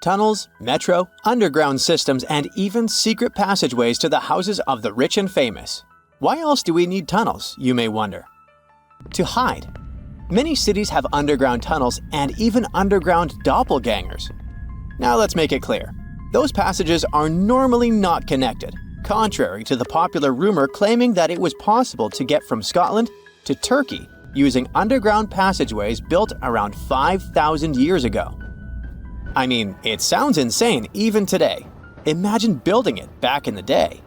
Tunnels, metro, underground systems, and even secret passageways to the houses of the rich and famous. Why else do we need tunnels, you may wonder? To hide. Many cities have underground tunnels and even underground doppelgangers. Now let's make it clear. Those passages are normally not connected, contrary to the popular rumor claiming that it was possible to get from Scotland to Turkey using underground passageways built around 5,000 years ago. I mean, it sounds insane even today. Imagine building it back in the day.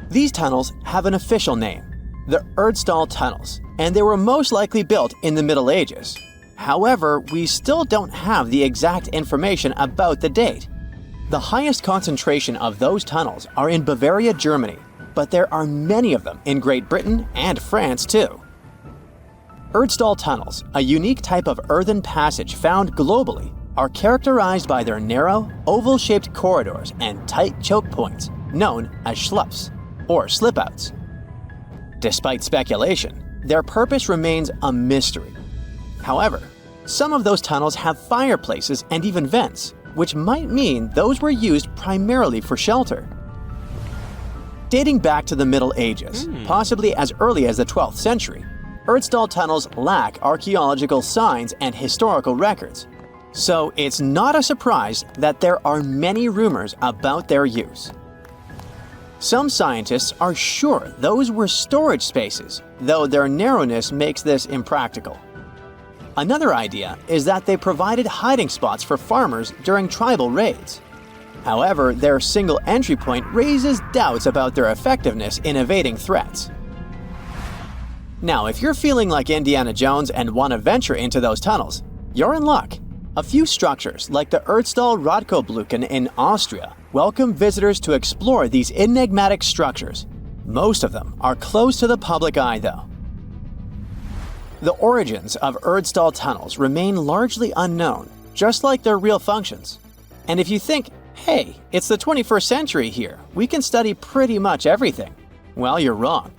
These tunnels have an official name, the erdstall tunnels, and they were most likely built in the Middle Ages. However, we still don't have the exact information about the date. The highest concentration of those tunnels are in Bavaria, Germany, but there are many of them in Great Britain and France too. Erdstall tunnels, a unique type of earthen passage found globally, are characterized by their narrow, oval-shaped corridors and tight choke points, known as schlups, or slip-outs. Despite speculation, their purpose remains a mystery. However, some of those tunnels have fireplaces and even vents, which might mean those were used primarily for shelter. Dating back to the Middle Ages, possibly as early as the 12th century, erdstall tunnels lack archaeological signs and historical records. So it's not a surprise that there are many rumors about their use. Some scientists are sure those were storage spaces, though their narrowness makes this impractical. Another idea is that they provided hiding spots for farmers during tribal raids. However, their single entry point raises doubts about their effectiveness in evading threats. Now, if you're feeling like Indiana Jones and want to venture into those tunnels, you're in luck. A few structures, like the Erdstall Radkobluken in Austria, welcome visitors to explore these enigmatic structures. Most of them are closed to the public eye, though. The origins of erdstall tunnels remain largely unknown, just like their real functions. And if you think, hey, it's the 21st century here, we can study pretty much everything, well, you're wrong.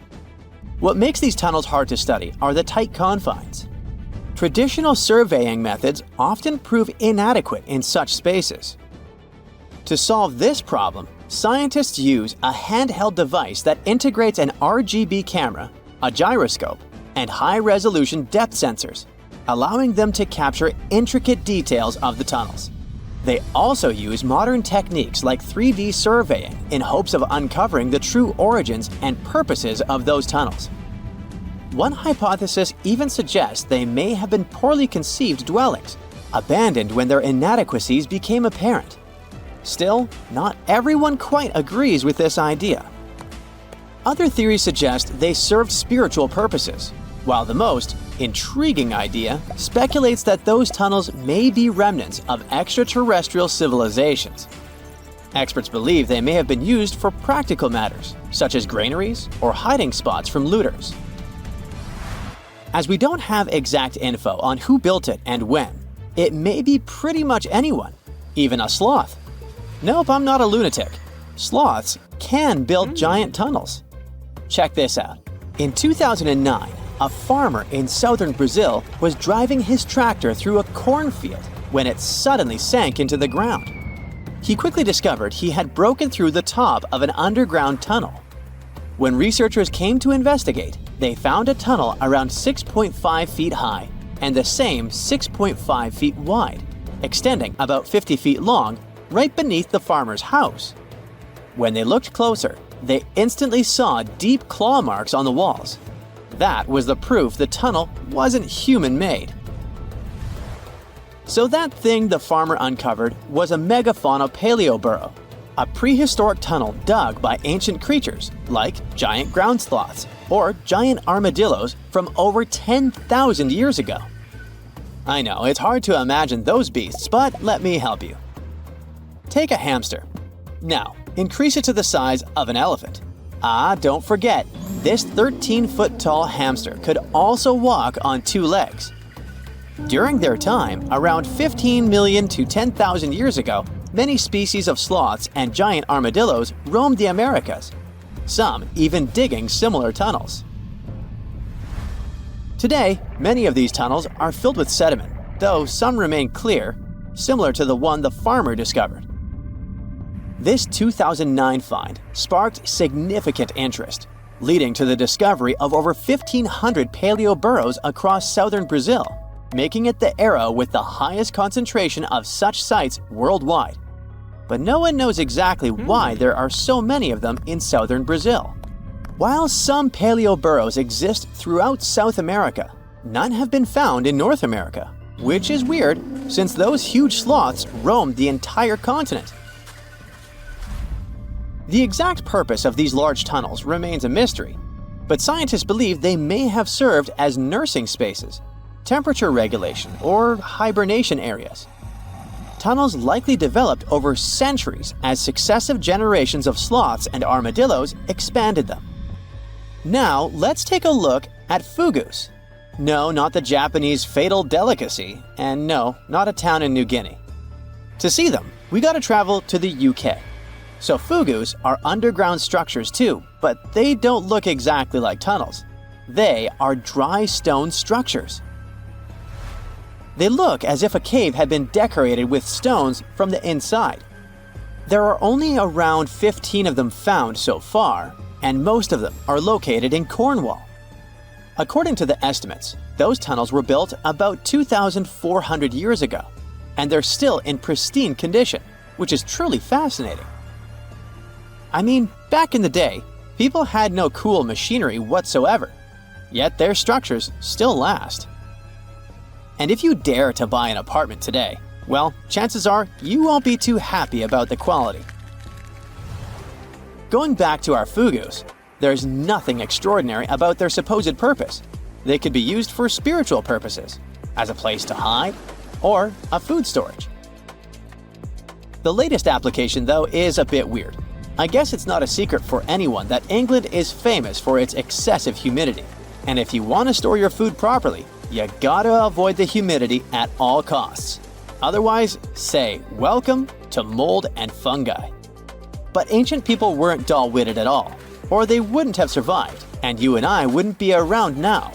What makes these tunnels hard to study are the tight confines. Traditional surveying methods often prove inadequate in such spaces. To solve this problem, scientists use a handheld device that integrates an RGB camera, a gyroscope, and high-resolution depth sensors, allowing them to capture intricate details of the tunnels. They also use modern techniques like 3D surveying in hopes of uncovering the true origins and purposes of those tunnels. One hypothesis even suggests they may have been poorly conceived dwellings, abandoned when their inadequacies became apparent. Still, not everyone quite agrees with this idea. Other theories suggest they served spiritual purposes, while the most intriguing idea speculates that those tunnels may be remnants of extraterrestrial civilizations. Experts believe they may have been used for practical matters, such as granaries or hiding spots from looters. As we don't have exact info on who built it and when, it may be pretty much anyone, even a sloth. Nope, I'm not a lunatic. Sloths can build giant tunnels. Check this out. In 2009, a farmer in southern Brazil was driving his tractor through a cornfield when it suddenly sank into the ground. He quickly discovered he had broken through the top of an underground tunnel. When researchers came to investigate, they found a tunnel around 6.5 feet high and the same 6.5 feet wide, extending about 50 feet long, right beneath the farmer's house. When they looked closer, they instantly saw deep claw marks on the walls. That was the proof the tunnel wasn't human-made. So that thing the farmer uncovered was a megafauna paleo burrow, a prehistoric tunnel dug by ancient creatures like giant ground sloths or giant armadillos from over 10,000 years ago. I know, it's hard to imagine those beasts, but let me help you. Take a hamster. Now, increase it to the size of an elephant. Don't forget, this 13-foot tall hamster could also walk on two legs. During their time, around 15 million to 10,000 years ago, many species of sloths and giant armadillos roamed the Americas, some even digging similar tunnels. Today, many of these tunnels are filled with sediment, though some remain clear, similar to the one the farmer discovered. This 2009 find sparked significant interest, leading to the discovery of over 1,500 paleo burrows across southern Brazil, making it the area with the highest concentration of such sites worldwide. But no one knows exactly why there are so many of them in southern Brazil. While some paleo burrows exist throughout South America, none have been found in North America, which is weird since those huge sloths roamed the entire continent. The exact purpose of these large tunnels remains a mystery, but scientists believe they may have served as nursing spaces, temperature regulation, or hibernation areas. Tunnels likely developed over centuries as successive generations of sloths and armadillos expanded them. Now, let's take a look at Fogous. No, not the Japanese fatal delicacy, and no, not a town in New Guinea. To see them, we gotta travel to the UK. So Fogous are underground structures too, but they don't look exactly like tunnels. They are dry stone structures. They look as if a cave had been decorated with stones from the inside. There are only around 15 of them found so far, and most of them are located in Cornwall. According to the estimates, those tunnels were built about 2,400 years ago, and they're still in pristine condition, which is truly fascinating. I mean, back in the day, people had no cool machinery whatsoever, yet their structures still last. And if you dare to buy an apartment today, well, chances are you won't be too happy about the quality. Going back to our Fogous, there's nothing extraordinary about their supposed purpose. They could be used for spiritual purposes, as a place to hide, or a food storage. The latest application, though, is a bit weird. I guess it's not a secret for anyone that England is famous for its excessive humidity. And if you want to store your food properly, you gotta avoid the humidity at all costs. Otherwise, say welcome to mold and fungi. But ancient people weren't dull-witted at all, or they wouldn't have survived, and you and I wouldn't be around now.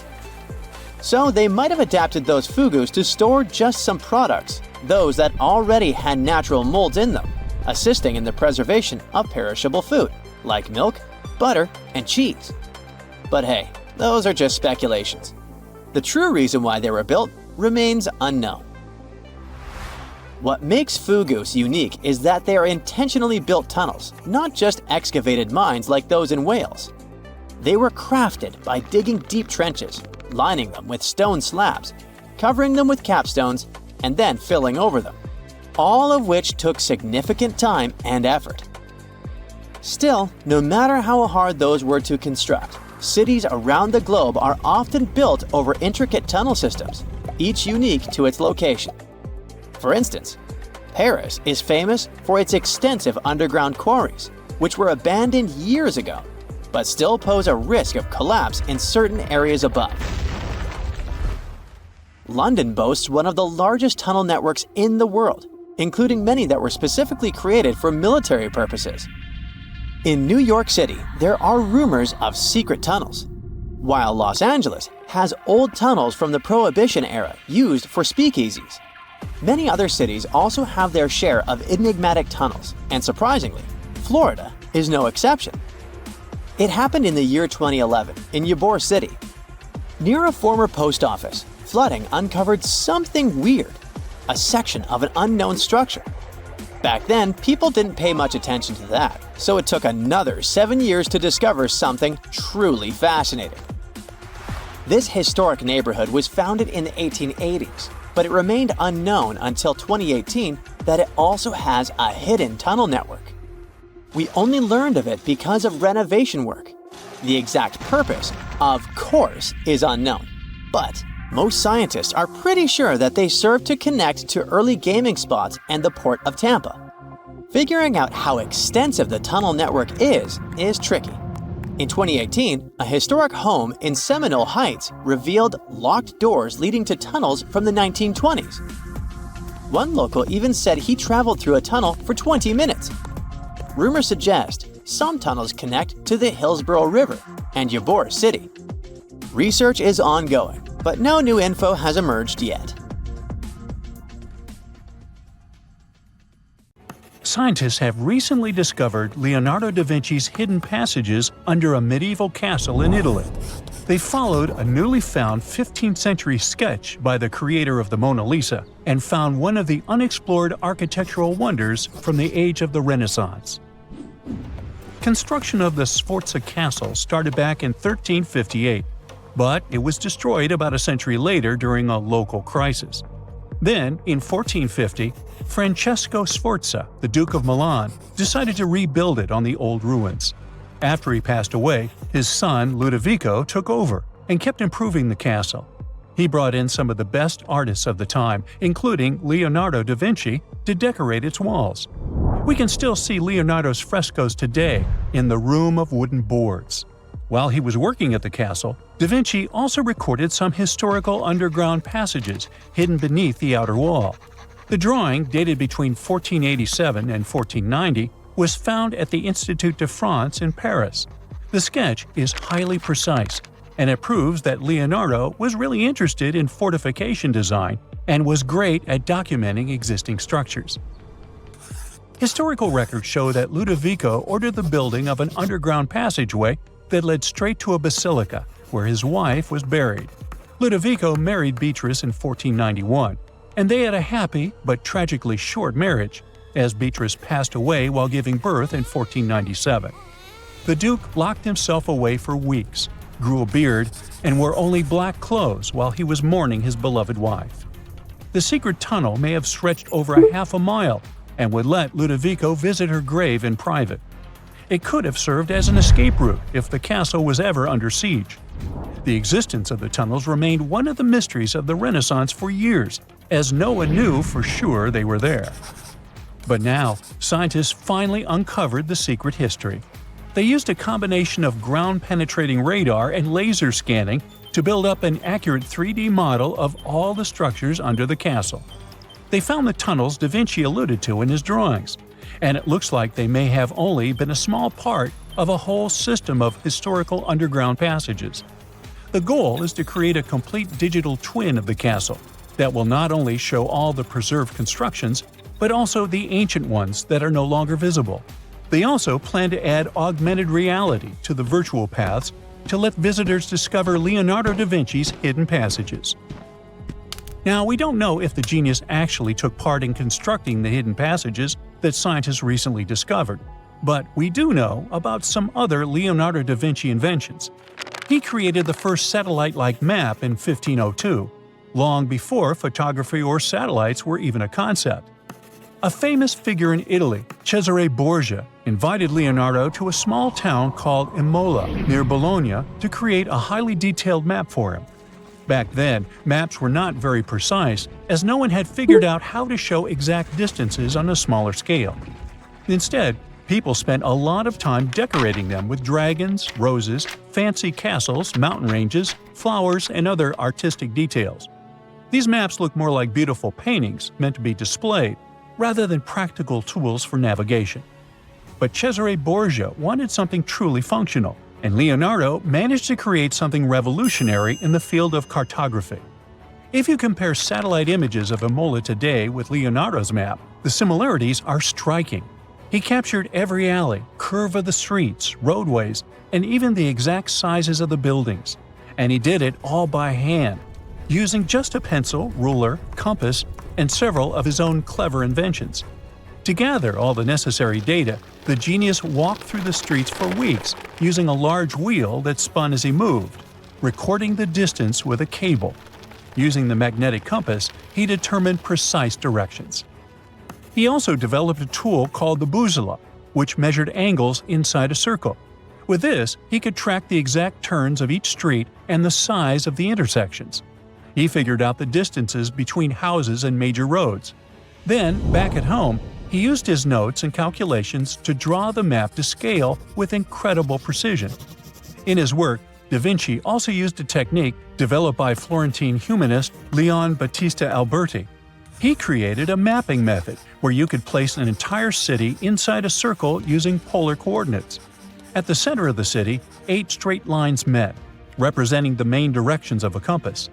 So they might have adapted those Fogous to store just some products, those that already had natural molds in them, assisting in the preservation of perishable food, like milk, butter, and cheese. But hey, those are just speculations. The true reason why they were built remains unknown. What makes Fogous unique is that they are intentionally built tunnels, not just excavated mines like those in Wales. They were crafted by digging deep trenches, lining them with stone slabs, covering them with capstones, and then filling over them, all of which took significant time and effort. Still, no matter how hard those were to construct, cities around the globe are often built over intricate tunnel systems, each unique to its location. For instance, Paris is famous for its extensive underground quarries, which were abandoned years ago, but still pose a risk of collapse in certain areas above. London boasts one of the largest tunnel networks in the world, including many that were specifically created for military purposes. In New York City, there are rumors of secret tunnels, while Los Angeles has old tunnels from the Prohibition era used for speakeasies. Many other cities also have their share of enigmatic tunnels, and surprisingly, Florida is no exception. It happened in the year 2011 in Ybor City. Near a former post office, flooding uncovered something weird, a section of an unknown structure. Back then, people didn't pay much attention to that, so it took another 7 years to discover something truly fascinating. This historic neighborhood was founded in the 1880s, but it remained unknown until 2018 that it also has a hidden tunnel network. We only learned of it because of renovation work. The exact purpose, of course, is unknown, but most scientists are pretty sure that they serve to connect to early gaming spots and the port of Tampa. Figuring out how extensive the tunnel network is tricky. In 2018, a historic home in Seminole Heights revealed locked doors leading to tunnels from the 1920s. One local even said he traveled through a tunnel for 20 minutes. Rumors suggest some tunnels connect to the Hillsborough River and Ybor City. Research is ongoing, but no new info has emerged yet. Scientists have recently discovered Leonardo da Vinci's hidden passages under a medieval castle in Italy. They followed a newly found 15th century sketch by the creator of the Mona Lisa and found one of the unexplored architectural wonders from the age of the Renaissance. Construction of the Sforza Castle started back in 1358, but it was destroyed about a century later during a local crisis. Then, in 1450, Francesco Sforza, the Duke of Milan, decided to rebuild it on the old ruins. After he passed away, his son Ludovico took over and kept improving the castle. He brought in some of the best artists of the time, including Leonardo da Vinci, to decorate its walls. We can still see Leonardo's frescoes today in the Room of Wooden Boards. While he was working at the castle, da Vinci also recorded some historical underground passages hidden beneath the outer wall. The drawing, dated between 1487 and 1490, was found at the Institut de France in Paris. The sketch is highly precise, and it proves that Leonardo was really interested in fortification design and was great at documenting existing structures. Historical records show that Ludovico ordered the building of an underground passageway that led straight to a basilica, where his wife was buried. Ludovico married Beatrice in 1491, and they had a happy but tragically short marriage, as Beatrice passed away while giving birth in 1497. The Duke locked himself away for weeks, grew a beard, and wore only black clothes while he was mourning his beloved wife. The secret tunnel may have stretched over a half a mile and would let Ludovico visit her grave in private. It could have served as an escape route if the castle was ever under siege. The existence of the tunnels remained one of the mysteries of the Renaissance for years, as no one knew for sure they were there. But now, scientists finally uncovered the secret history. They used a combination of ground-penetrating radar and laser scanning to build up an accurate 3D model of all the structures under the castle. They found the tunnels da Vinci alluded to in his drawings, and it looks like they may have only been a small part of a whole system of historical underground passages. The goal is to create a complete digital twin of the castle that will not only show all the preserved constructions, but also the ancient ones that are no longer visible. They also plan to add augmented reality to the virtual paths to let visitors discover Leonardo da Vinci's hidden passages. Now, we don't know if the genius actually took part in constructing the hidden passages that scientists recently discovered, but we do know about some other Leonardo da Vinci inventions. He created the first satellite-like map in 1502, long before photography or satellites were even a concept. A famous figure in Italy, Cesare Borgia, invited Leonardo to a small town called Imola, near Bologna, to create a highly detailed map for him. Back then, maps were not very precise, as no one had figured out how to show exact distances on a smaller scale. Instead, people spent a lot of time decorating them with dragons, roses, fancy castles, mountain ranges, flowers, and other artistic details. These maps look more like beautiful paintings meant to be displayed, rather than practical tools for navigation. But Cesare Borgia wanted something truly functional, and Leonardo managed to create something revolutionary in the field of cartography. If you compare satellite images of Imola today with Leonardo's map, the similarities are striking. He captured every alley, curve of the streets, roadways, and even the exact sizes of the buildings. And he did it all by hand, using just a pencil, ruler, compass, and several of his own clever inventions. To gather all the necessary data, the genius walked through the streets for weeks using a large wheel that spun as he moved, recording the distance with a cable. Using the magnetic compass, he determined precise directions. He also developed a tool called the bussola, which measured angles inside a circle. With this, he could track the exact turns of each street and the size of the intersections. He figured out the distances between houses and major roads. Then, back at home, he used his notes and calculations to draw the map to scale with incredible precision. In his work, Da Vinci also used a technique developed by Florentine humanist Leon Battista Alberti. He created a mapping method where you could place an entire city inside a circle using polar coordinates. At the center of the city, 8 straight lines met, representing the main directions of a compass.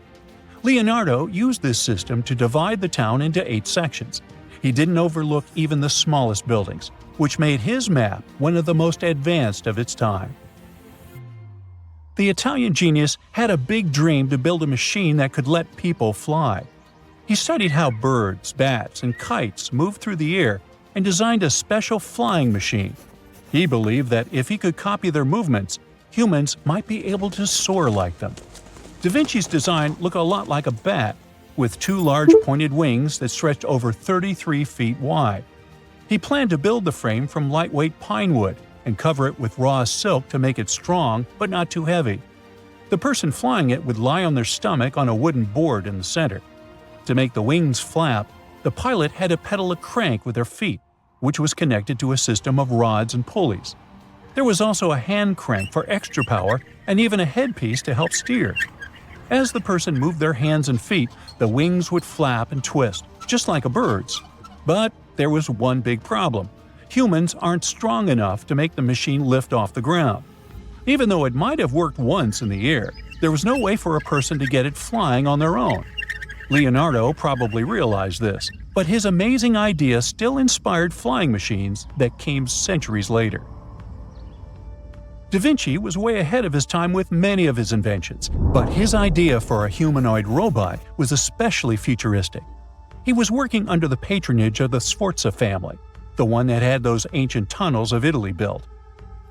Leonardo used this system to divide the town into 8 sections. He didn't overlook even the smallest buildings, which made his map one of the most advanced of its time. The Italian genius had a big dream to build a machine that could let people fly. He studied how birds, bats, and kites moved through the air and designed a special flying machine. He believed that if he could copy their movements, humans might be able to soar like them. Da Vinci's design looked a lot like a bat, with two large pointed wings that stretched over 33 feet wide. He planned to build the frame from lightweight pine wood and cover it with raw silk to make it strong but not too heavy. The person flying it would lie on their stomach on a wooden board in the center. To make the wings flap, the pilot had to pedal a crank with their feet, which was connected to a system of rods and pulleys. There was also a hand crank for extra power and even a headpiece to help steer. As the person moved their hands and feet, the wings would flap and twist, just like a bird's. But there was one big problem. Humans aren't strong enough to make the machine lift off the ground. Even though it might have worked once in the air, there was no way for a person to get it flying on their own. Leonardo probably realized this, but his amazing idea still inspired flying machines that came centuries later. Da Vinci was way ahead of his time with many of his inventions, but his idea for a humanoid robot was especially futuristic. He was working under the patronage of the Sforza family, the one that had those ancient tunnels of Italy built.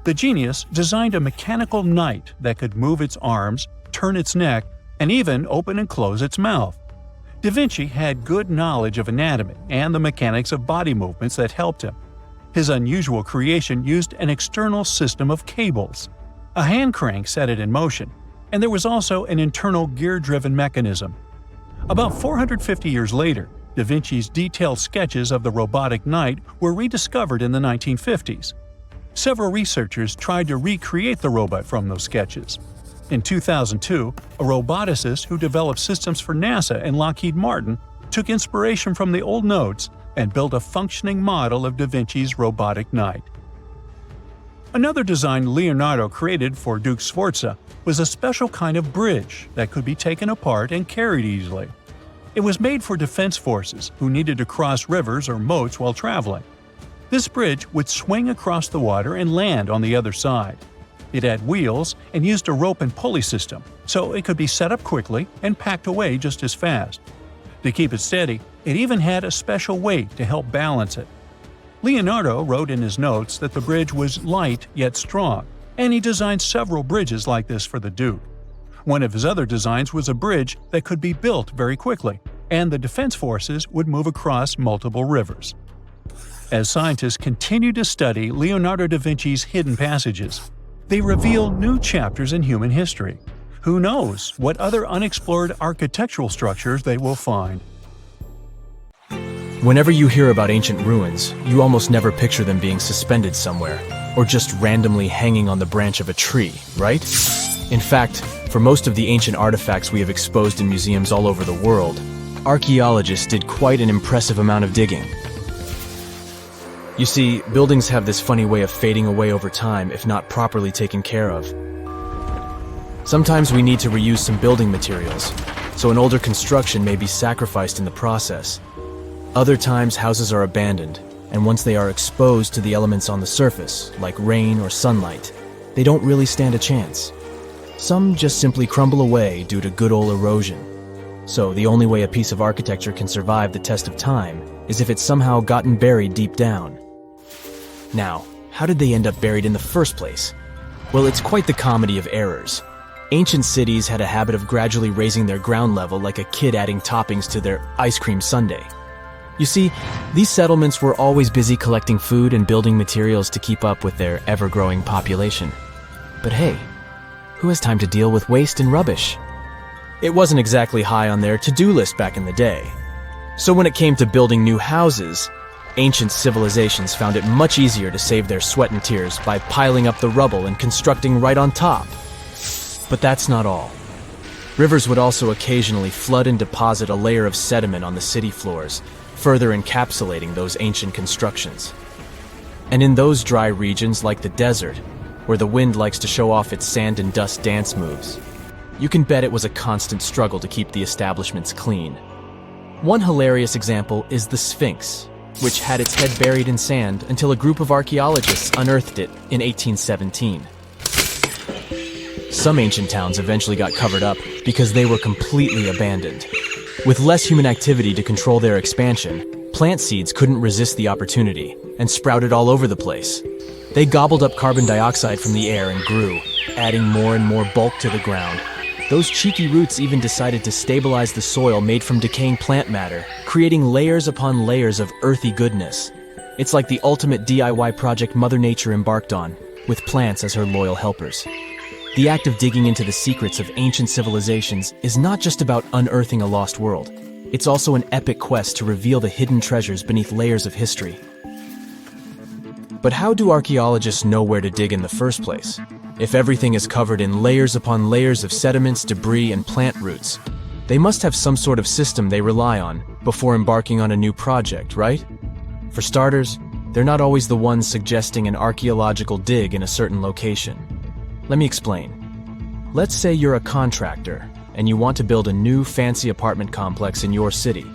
The genius designed a mechanical knight that could move its arms, turn its neck, and even open and close its mouth. Da Vinci had good knowledge of anatomy and the mechanics of body movements that helped him. His unusual creation used an external system of cables. A hand crank set it in motion, and there was also an internal gear-driven mechanism. About 450 years later, Da Vinci's detailed sketches of the robotic knight were rediscovered in the 1950s. Several researchers tried to recreate the robot from those sketches. In 2002, a roboticist who developed systems for NASA and Lockheed Martin took inspiration from the old notes and built a functioning model of Da Vinci's robotic knight. Another design Leonardo created for Duke Sforza was a special kind of bridge that could be taken apart and carried easily. It was made for defense forces who needed to cross rivers or moats while traveling. This bridge would swing across the water and land on the other side. It had wheels and used a rope and pulley system, so it could be set up quickly and packed away just as fast. To keep it steady, it even had a special weight to help balance it. Leonardo wrote in his notes that the bridge was light yet strong, and he designed several bridges like this for the Duke. One of his other designs was a bridge that could be built very quickly, and the defense forces would move across multiple rivers. As scientists continue to study Leonardo da Vinci's hidden passages, they reveal new chapters in human history. Who knows what other unexplored architectural structures they will find? Whenever you hear about ancient ruins, you almost never picture them being suspended somewhere, or just randomly hanging on the branch of a tree, right? In fact, for most of the ancient artifacts we have exposed in museums all over the world, archaeologists did quite an impressive amount of digging. You see, buildings have this funny way of fading away over time if not properly taken care of. Sometimes we need to reuse some building materials, so an older construction may be sacrificed in the process. Other times houses are abandoned, and once they are exposed to the elements on the surface, like rain or sunlight, they don't really stand a chance. Some just simply crumble away due to good old erosion. So the only way a piece of architecture can survive the test of time is if it's somehow gotten buried deep down. Now, how did they end up buried in the first place? Well, it's quite the comedy of errors. Ancient cities had a habit of gradually raising their ground level like a kid adding toppings to their ice cream sundae. You see, these settlements were always busy collecting food and building materials to keep up with their ever-growing population. But hey, who has time to deal with waste and rubbish? It wasn't exactly high on their to-do list back in the day. So when it came to building new houses, ancient civilizations found it much easier to save their sweat and tears by piling up the rubble and constructing right on top. But that's not all. Rivers would also occasionally flood and deposit a layer of sediment on the city floors, further encapsulating those ancient constructions. And in those dry regions like the desert, where the wind likes to show off its sand and dust dance moves, you can bet it was a constant struggle to keep the establishments clean. One hilarious example is the Sphinx, which had its head buried in sand until a group of archaeologists unearthed it in 1817. Some ancient towns eventually got covered up because they were completely abandoned. With less human activity to control their expansion, plant seeds couldn't resist the opportunity and sprouted all over the place. They gobbled up carbon dioxide from the air and grew, adding more and more bulk to the ground. Those cheeky roots even decided to stabilize the soil made from decaying plant matter, creating layers upon layers of earthy goodness. It's like the ultimate DIY project Mother Nature embarked on, with plants as her loyal helpers. The act of digging into the secrets of ancient civilizations is not just about unearthing a lost world. It's also an epic quest to reveal the hidden treasures beneath layers of history. But how do archaeologists know where to dig in the first place? If everything is covered in layers upon layers of sediments, debris, and plant roots, they must have some sort of system they rely on before embarking on a new project, right? For starters, they're not always the ones suggesting an archaeological dig in a certain location. Let me explain. Let's say you're a contractor and you want to build a new fancy apartment complex in your city.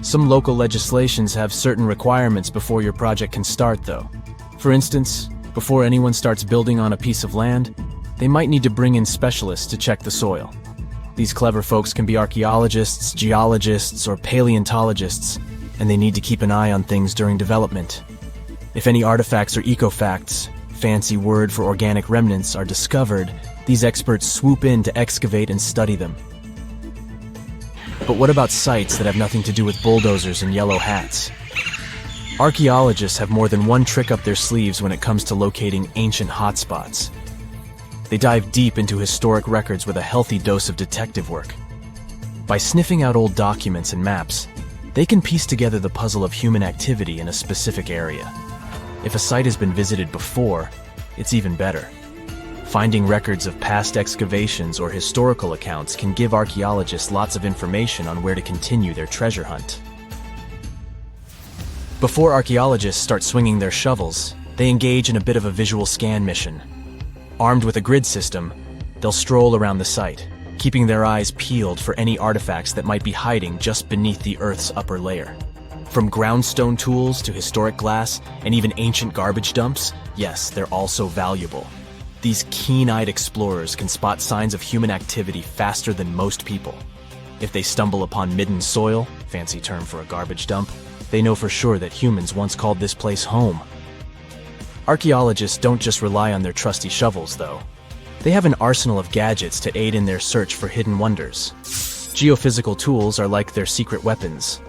Some local legislations have certain requirements before your project can start, though. For instance, before anyone starts building on a piece of land, they might need to bring in specialists to check the soil. These clever folks can be archaeologists, geologists, or paleontologists, and they need to keep an eye on things during development. If any artifacts or ecofacts, fancy word for organic remnants, are discovered, these experts swoop in to excavate and study them. But what about sites that have nothing to do with bulldozers and yellow hats? Archaeologists have more than one trick up their sleeves when it comes to locating ancient hotspots. They dive deep into historic records with a healthy dose of detective work. By sniffing out old documents and maps, they can piece together the puzzle of human activity in a specific area. If a site has been visited before, it's even better. Finding records of past excavations or historical accounts can give archaeologists lots of information on where to continue their treasure hunt. Before archaeologists start swinging their shovels, they engage in a bit of a visual scan mission. Armed with a grid system, they'll stroll around the site, keeping their eyes peeled for any artifacts that might be hiding just beneath the Earth's upper layer. From groundstone tools to historic glass and even ancient garbage dumps, yes, they're also valuable. These keen-eyed explorers can spot signs of human activity faster than most people. If they stumble upon midden soil, fancy term for a garbage dump, they know for sure that humans once called this place home. Archaeologists don't just rely on their trusty shovels, though. They have an arsenal of gadgets to aid in their search for hidden wonders. Geophysical tools are like their secret weapons.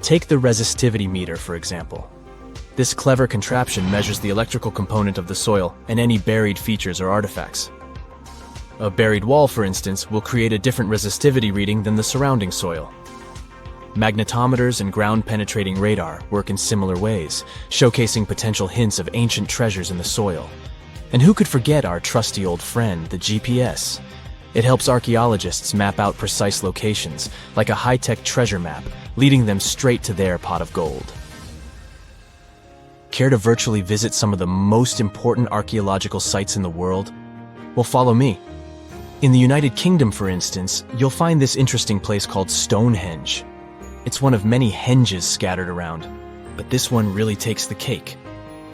Take the resistivity meter, for example. This clever contraption measures the electrical component of the soil and any buried features or artifacts. A buried wall, for instance, will create a different resistivity reading than the surrounding soil. Magnetometers and ground-penetrating radar work in similar ways, showcasing potential hints of ancient treasures in the soil. And who could forget our trusty old friend, the GPS? It helps archaeologists map out precise locations, like a high-tech treasure map, leading them straight to their pot of gold. Care to virtually visit some of the most important archaeological sites in the world? Well, follow me. In the United Kingdom, for instance, you'll find this interesting place called Stonehenge. It's one of many henges scattered around, but this one really takes the cake.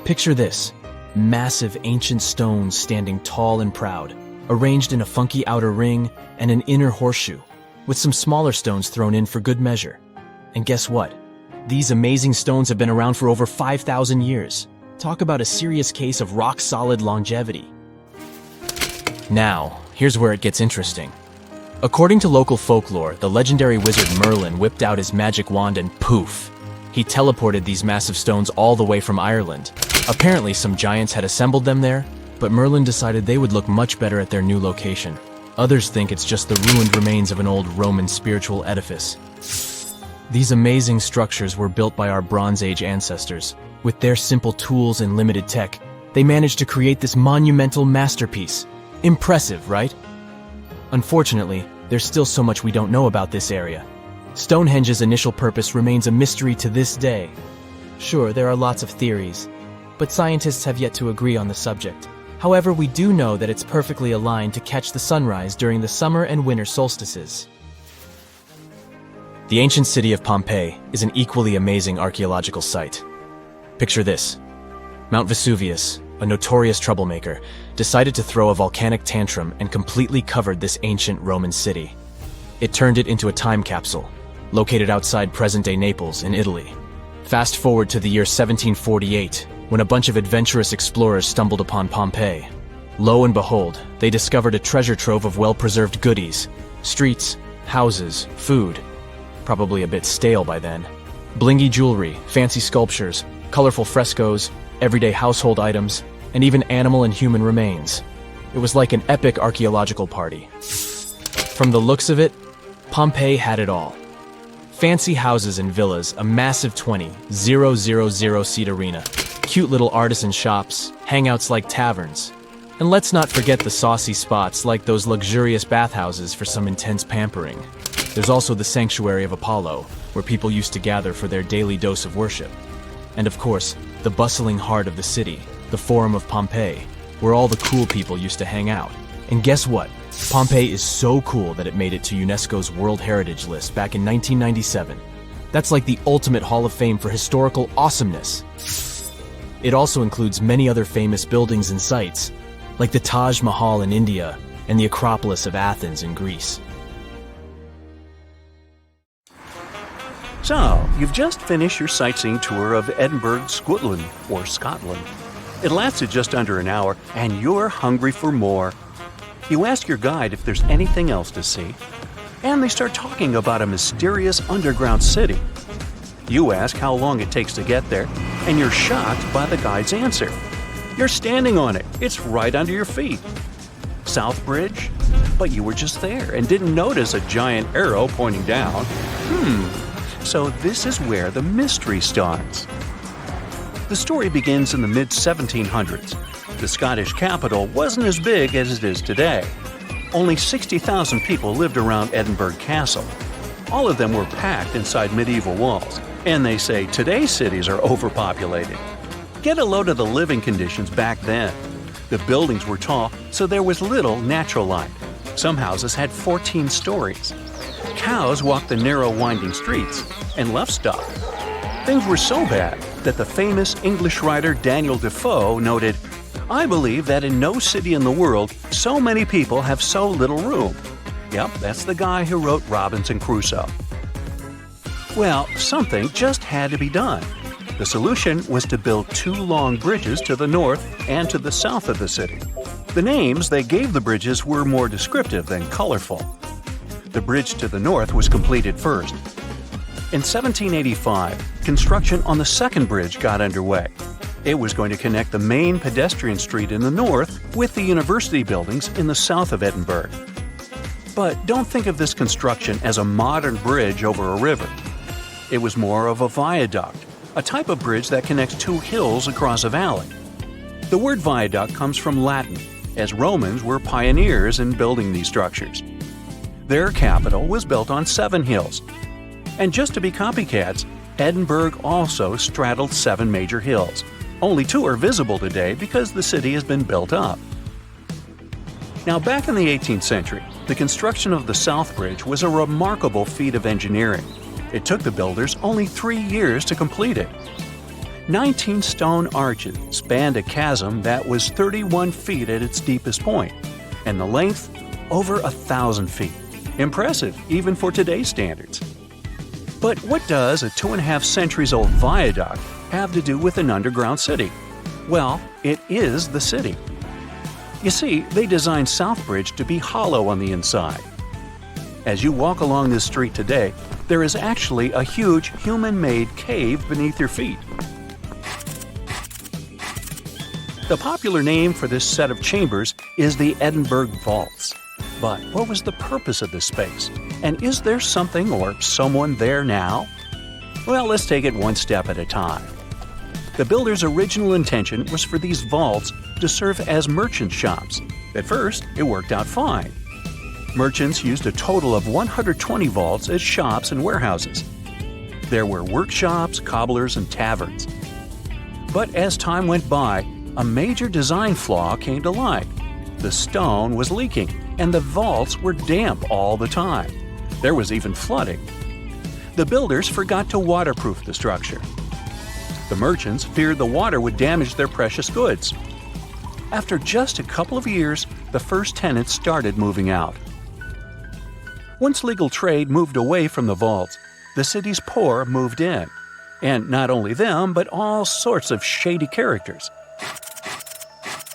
Picture this: massive ancient stones standing tall and proud, arranged in a funky outer ring and an inner horseshoe, with some smaller stones thrown in for good measure. And guess what? These amazing stones have been around for over 5,000 years. Talk about a serious case of rock-solid longevity. Now, here's where it gets interesting. According to local folklore, the legendary wizard Merlin whipped out his magic wand and poof! He teleported these massive stones all the way from Ireland. Apparently, some giants had assembled them there, but Merlin decided they would look much better at their new location. Others think it's just the ruined remains of an old Roman spiritual edifice. These amazing structures were built by our Bronze Age ancestors. With their simple tools and limited tech, they managed to create this monumental masterpiece. Impressive, right? Unfortunately, there's still so much we don't know about this area. Stonehenge's initial purpose remains a mystery to this day. Sure, there are lots of theories, but scientists have yet to agree on the subject. However, we do know that it's perfectly aligned to catch the sunrise during the summer and winter solstices. The ancient city of Pompeii is an equally amazing archaeological site. Picture this. Mount Vesuvius, a notorious troublemaker, decided to throw a volcanic tantrum and completely covered this ancient Roman city. It turned it into a time capsule, located outside present-day Naples in Italy. Fast forward to the year 1748, when a bunch of adventurous explorers stumbled upon Pompeii. Lo and behold, they discovered a treasure trove of well-preserved goodies: streets, houses, food. Probably a bit stale by then. Blingy jewelry, fancy sculptures, colorful frescoes, everyday household items, and even animal and human remains. It was like an epic archaeological party. From the looks of it, Pompeii had it all. Fancy houses and villas, a massive 20,000-seat arena, cute little artisan shops, hangouts like taverns. And let's not forget the saucy spots like those luxurious bathhouses for some intense pampering. There's also the sanctuary of Apollo, where people used to gather for their daily dose of worship. And of course, the bustling heart of the city, the Forum of Pompeii, where all the cool people used to hang out. And guess what? Pompeii is so cool that it made it to UNESCO's World Heritage List back in 1997. That's like the ultimate Hall of Fame for historical awesomeness. It also includes many other famous buildings and sites, like the Taj Mahal in India and the Acropolis of Athens in Greece. So, you've just finished your sightseeing tour of Edinburgh, Scotland, or Scotland. It lasted just under an hour, and you're hungry for more. You ask your guide if there's anything else to see, and they start talking about a mysterious underground city. You ask how long it takes to get there, and you're shocked by the guide's answer. You're standing on it. It's right under your feet. South Bridge? But you were just there and didn't notice a giant arrow pointing down. So this is where the mystery starts. The story begins in the mid-1700s. The Scottish capital wasn't as big as it is today. Only 60,000 people lived around Edinburgh Castle. All of them were packed inside medieval walls, and they say today's cities are overpopulated. Get a load of the living conditions back then. The buildings were tall, so there was little natural light. Some houses had 14 stories. Cows walked the narrow winding streets, and livestock. Things were so bad that the famous English writer Daniel Defoe noted, "I believe that in no city in the world so many people have so little room." Yep, that's the guy who wrote Robinson Crusoe. Well, something just had to be done. The solution was to build 2 long bridges to the north and to the south of the city. The names they gave the bridges were more descriptive than colorful. The bridge to the north was completed first. In 1785, construction on the second bridge got underway. It was going to connect the main pedestrian street in the north with the university buildings in the south of Edinburgh. But don't think of this construction as a modern bridge over a river. It was more of a viaduct, a type of bridge that connects 2 hills across a valley. The word viaduct comes from Latin, as Romans were pioneers in building these structures. Their capital was built on 7 hills. And just to be copycats, Edinburgh also straddled 7 major hills. Only 2 are visible today because the city has been built up. Now, back in the 18th century, the construction of the South Bridge was a remarkable feat of engineering. It took the builders only 3 years to complete it. 19 stone arches spanned a chasm that was 31 feet at its deepest point, and the length over 1,000 feet. Impressive, even for today's standards. But what does a 2.5 centuries old viaduct have to do with an underground city? Well, it is the city. You see, they designed Southbridge to be hollow on the inside. As you walk along this street today, there is actually a huge human-made cave beneath your feet. The popular name for this set of chambers is the Edinburgh Vaults. But what was the purpose of this space? And is there something or someone there now? Well, let's take it one step at a time. The builder's original intention was for these vaults to serve as merchant shops. At first, it worked out fine. Merchants used a total of 120 vaults as shops and warehouses. There were workshops, cobblers, and taverns. But as time went by, a major design flaw came to light. The stone was leaking, and the vaults were damp all the time. There was even flooding. The builders forgot to waterproof the structure. The merchants feared the water would damage their precious goods. After just a couple of years, the first tenants started moving out. Once legal trade moved away from the vaults, the city's poor moved in. And not only them, but all sorts of shady characters.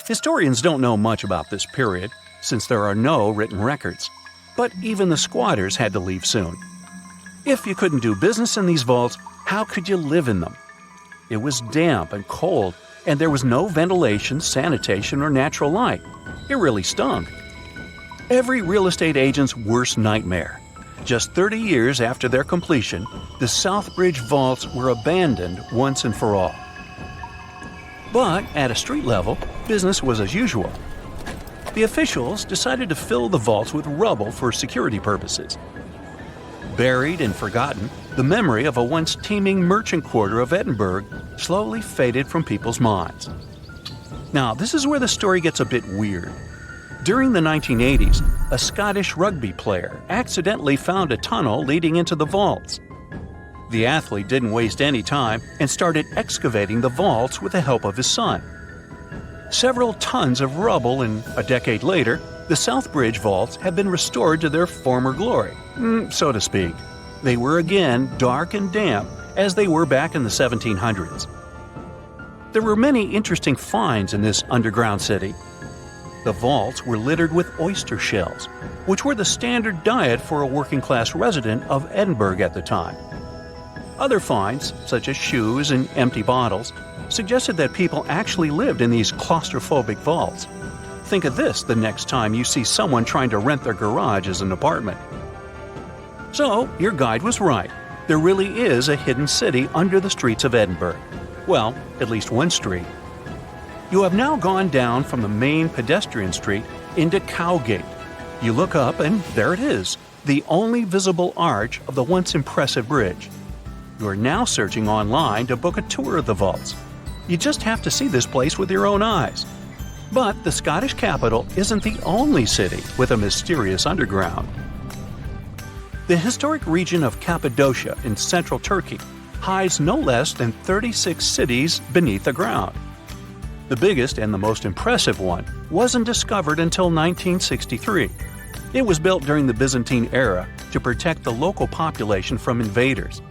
Historians don't know much about this period, since there are no written records. But even the squatters had to leave soon. If you couldn't do business in these vaults, how could you live in them? It was damp and cold, and there was no ventilation, sanitation, or natural light. It really stunk. Every real estate agent's worst nightmare. Just 30 years after their completion, the South Bridge vaults were abandoned once and for all. But at a street level, business was as usual. The officials decided to fill the vaults with rubble for security purposes. Buried and forgotten, the memory of a once teeming merchant quarter of Edinburgh slowly faded from people's minds. Now, this is where the story gets a bit weird. During the 1980s, a Scottish rugby player accidentally found a tunnel leading into the vaults. The athlete didn't waste any time and started excavating the vaults with the help of his son. Several tons of rubble, and a decade later, the South Bridge vaults have been restored to their former glory, so to speak. They were again dark and damp as they were back in the 1700s. There were many interesting finds in this underground city. The vaults were littered with oyster shells, which were the standard diet for a working-class resident of Edinburgh at the time. Other finds, such as shoes and empty bottles, suggested that people actually lived in these claustrophobic vaults. Think of this the next time you see someone trying to rent their garage as an apartment. So, your guide was right. There really is a hidden city under the streets of Edinburgh. Well, at least one street. You have now gone down from the main pedestrian street into Cowgate. You look up and there it is, the only visible arch of the once impressive bridge. You are now searching online to book a tour of the vaults. You just have to see this place with your own eyes. But the Scottish capital isn't the only city with a mysterious underground. The historic region of Cappadocia in central Turkey hides no less than 36 cities beneath the ground. The biggest and the most impressive one wasn't discovered until 1963. It was built during the Byzantine era to protect the local population from invaders.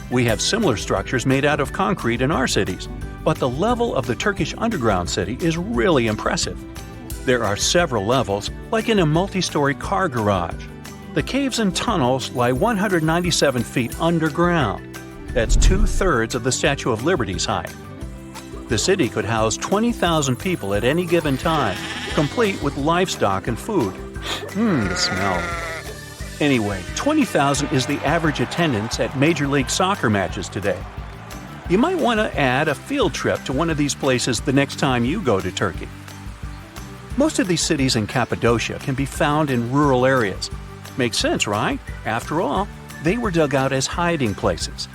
We have similar structures made out of concrete in our cities, but the level of the Turkish underground city is really impressive. There are several levels, like in a multi-story car garage. The caves and tunnels lie 197 feet underground. That's 2/3 of the Statue of Liberty's height. The city could house 20,000 people at any given time, complete with livestock and food. The smell. Anyway, 20,000 is the average attendance at Major League Soccer matches today. You might want to add a field trip to one of these places the next time you go to Turkey. Most of these cities in Cappadocia can be found in rural areas. Makes sense, right? After all, they were dug out as hiding places.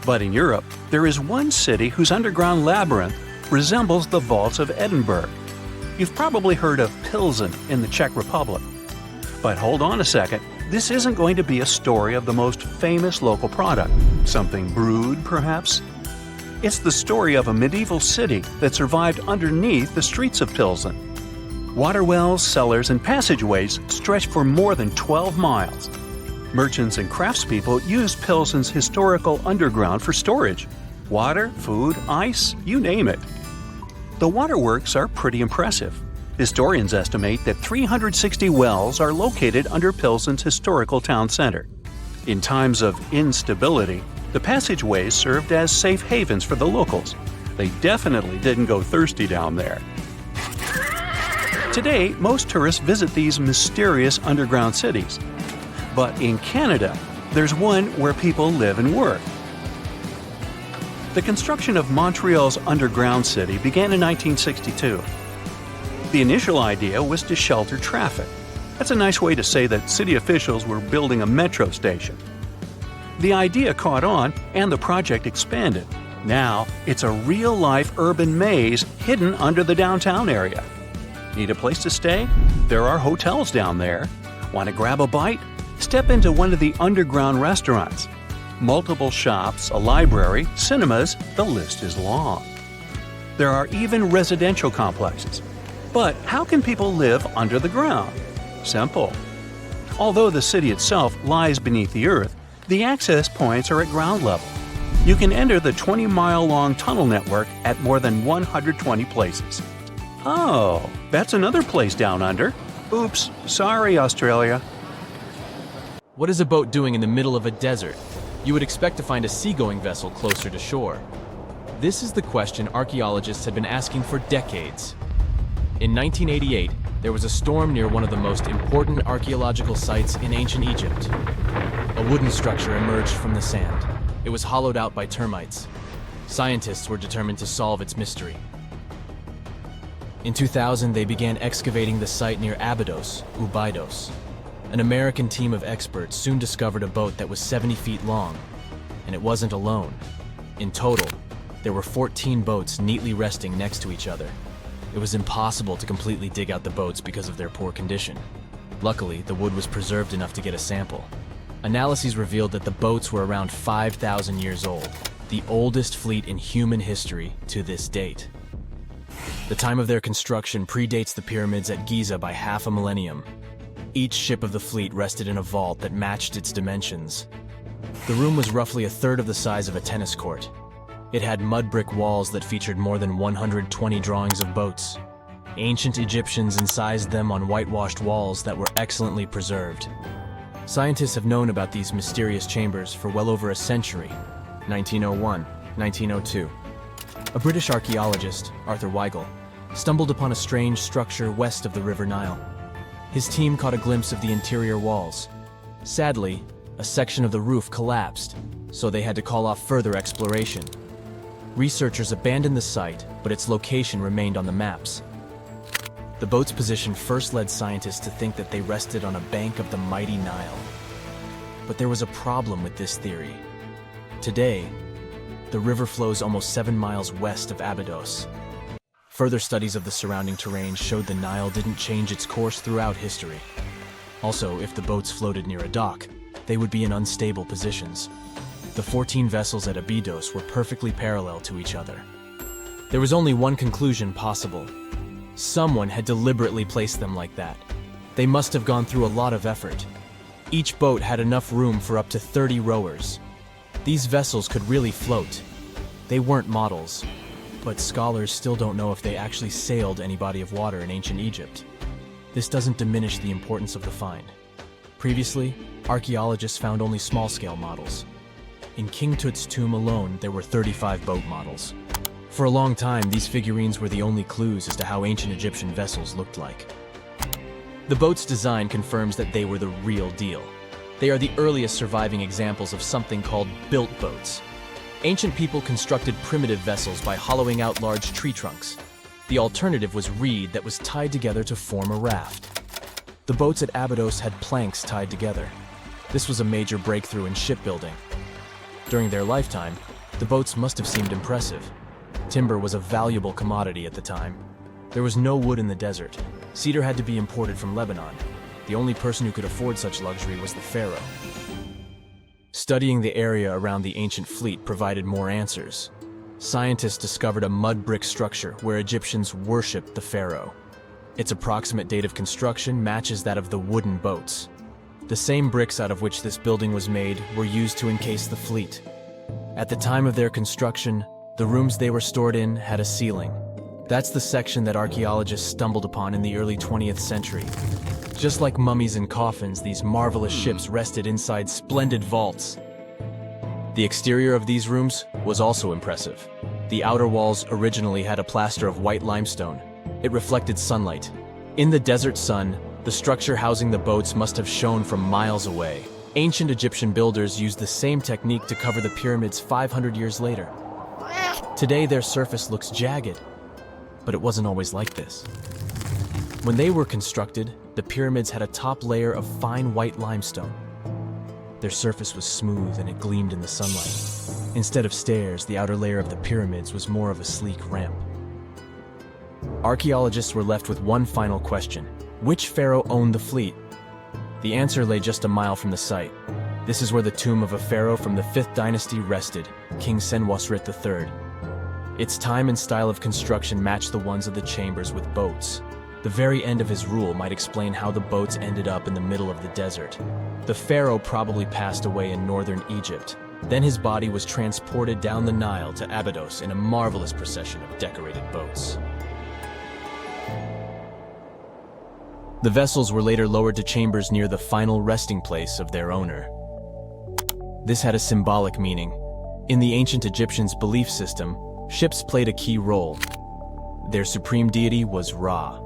But in Europe, there is one city whose underground labyrinth resembles the vaults of Edinburgh. You've probably heard of Pilsen in the Czech Republic. But hold on a second, this isn't going to be a story of the most famous local product. Something brewed, perhaps? It's the story of a medieval city that survived underneath the streets of Pilsen. Water wells, cellars, and passageways stretched for more than 12 miles. Merchants and craftspeople used Pilsen's historical underground for storage. Water, food, ice, you name it. The waterworks are pretty impressive. Historians estimate that 360 wells are located under Pilsen's historical town center. In times of instability, the passageways served as safe havens for the locals. They definitely didn't go thirsty down there. Today, most tourists visit these mysterious underground cities. But in Canada, there's one where people live and work. The construction of Montreal's underground city began in 1962. The initial idea was to shelter traffic. That's a nice way to say that city officials were building a metro station. The idea caught on, and the project expanded. Now, it's a real-life urban maze hidden under the downtown area. Need a place to stay? There are hotels down there. Want to grab a bite? Step into one of the underground restaurants. multiple shops, a library, cinemas, the list is long. There are even residential complexes. But how can people live under the ground? Simple. Although the city itself lies beneath the earth, the access points are at ground level. You can enter the 20-mile-long tunnel network at more than 120 places. Oh, that's another place down under. Oops, sorry, Australia. What is a boat doing in the middle of a desert? You would expect to find a seagoing vessel closer to shore. This is the question archaeologists had been asking for decades. In 1988, there was a storm near one of the most important archaeological sites in ancient Egypt. A wooden structure emerged from the sand. It was hollowed out by termites. Scientists were determined to solve its mystery. In 2000, they began excavating the site near Abydos, Ubidos. An American team of experts soon discovered a boat that was 70 feet long, and it wasn't alone. In total, there were 14 boats neatly resting next to each other. It was impossible to completely dig out the boats because of their poor condition. Luckily, the wood was preserved enough to get a sample. Analyses revealed that the boats were around 5,000 years old, the oldest fleet in human history to this date. The time of their construction predates the pyramids at Giza by half a millennium. Each ship of the fleet rested in a vault that matched its dimensions. The room was roughly a third of the size of a tennis court. It had mud brick walls that featured more than 120 drawings of boats. Ancient Egyptians incised them on whitewashed walls that were excellently preserved. Scientists have known about these mysterious chambers for well over a century. 1901, 1902. A British archaeologist, Arthur Weigel, stumbled upon a strange structure west of the River Nile. His team caught a glimpse of the interior walls. Sadly, a section of the roof collapsed, so they had to call off further exploration. Researchers abandoned the site, but its location remained on the maps. The boat's position first led scientists to think that they rested on a bank of the mighty Nile. But there was a problem with this theory. Today, the river flows almost 7 miles west of Abydos. Further studies of the surrounding terrain showed the Nile didn't change its course throughout history. Also, if the boats floated near a dock, they would be in unstable positions. The 14 vessels at Abydos were perfectly parallel to each other. There was only one conclusion possible. Someone had deliberately placed them like that. They must have gone through a lot of effort. Each boat had enough room for up to 30 rowers. These vessels could really float. They weren't models, but scholars still don't know if they actually sailed any body of water in ancient Egypt. This doesn't diminish the importance of the find. Previously, archaeologists found only small-scale models. In King Tut's tomb alone, there were 35 boat models. For a long time, these figurines were the only clues as to how ancient Egyptian vessels looked like. The boat's design confirms that they were the real deal. They are the earliest surviving examples of something called built boats. Ancient people constructed primitive vessels by hollowing out large tree trunks. The alternative was reed that was tied together to form a raft. The boats at Abydos had planks tied together. This was a major breakthrough in shipbuilding. During their lifetime, the boats must have seemed impressive. Timber was a valuable commodity at the time. There was no wood in the desert. Cedar had to be imported from Lebanon. The only person who could afford such luxury was the pharaoh. Studying the area around the ancient fleet provided more answers. Scientists discovered a mud brick structure where Egyptians worshipped the pharaoh. Its approximate date of construction matches that of the wooden boats. The same bricks out of which this building was made were used to encase the fleet. At the time of their construction, the rooms they were stored in had a ceiling. That's the section that archaeologists stumbled upon in the early 20th century. Just like mummies and coffins, these marvelous ships rested inside splendid vaults. The exterior of these rooms was also impressive. The outer walls originally had a plaster of white limestone. It reflected sunlight. In the desert sun, the structure housing the boats must have shone from miles away. Ancient Egyptian builders used the same technique to cover the pyramids 500 years later. Today, their surface looks jagged, but it wasn't always like this. When they were constructed, the pyramids had a top layer of fine white limestone. Their surface was smooth and it gleamed in the sunlight. Instead of stairs, the outer layer of the pyramids was more of a sleek ramp. Archaeologists were left with one final question. Which pharaoh owned the fleet? The answer lay just a mile from the site. This is where the tomb of a pharaoh from the 5th dynasty rested, King Senwosret III. Its time and style of construction matched the ones of the chambers with boats. The very end of his rule might explain how the boats ended up in the middle of the desert. The pharaoh probably passed away in northern Egypt. Then his body was transported down the Nile to Abydos in a marvelous procession of decorated boats. The vessels were later lowered to chambers near the final resting place of their owner. This had a symbolic meaning. In the ancient Egyptians' belief system, ships played a key role. Their supreme deity was Ra.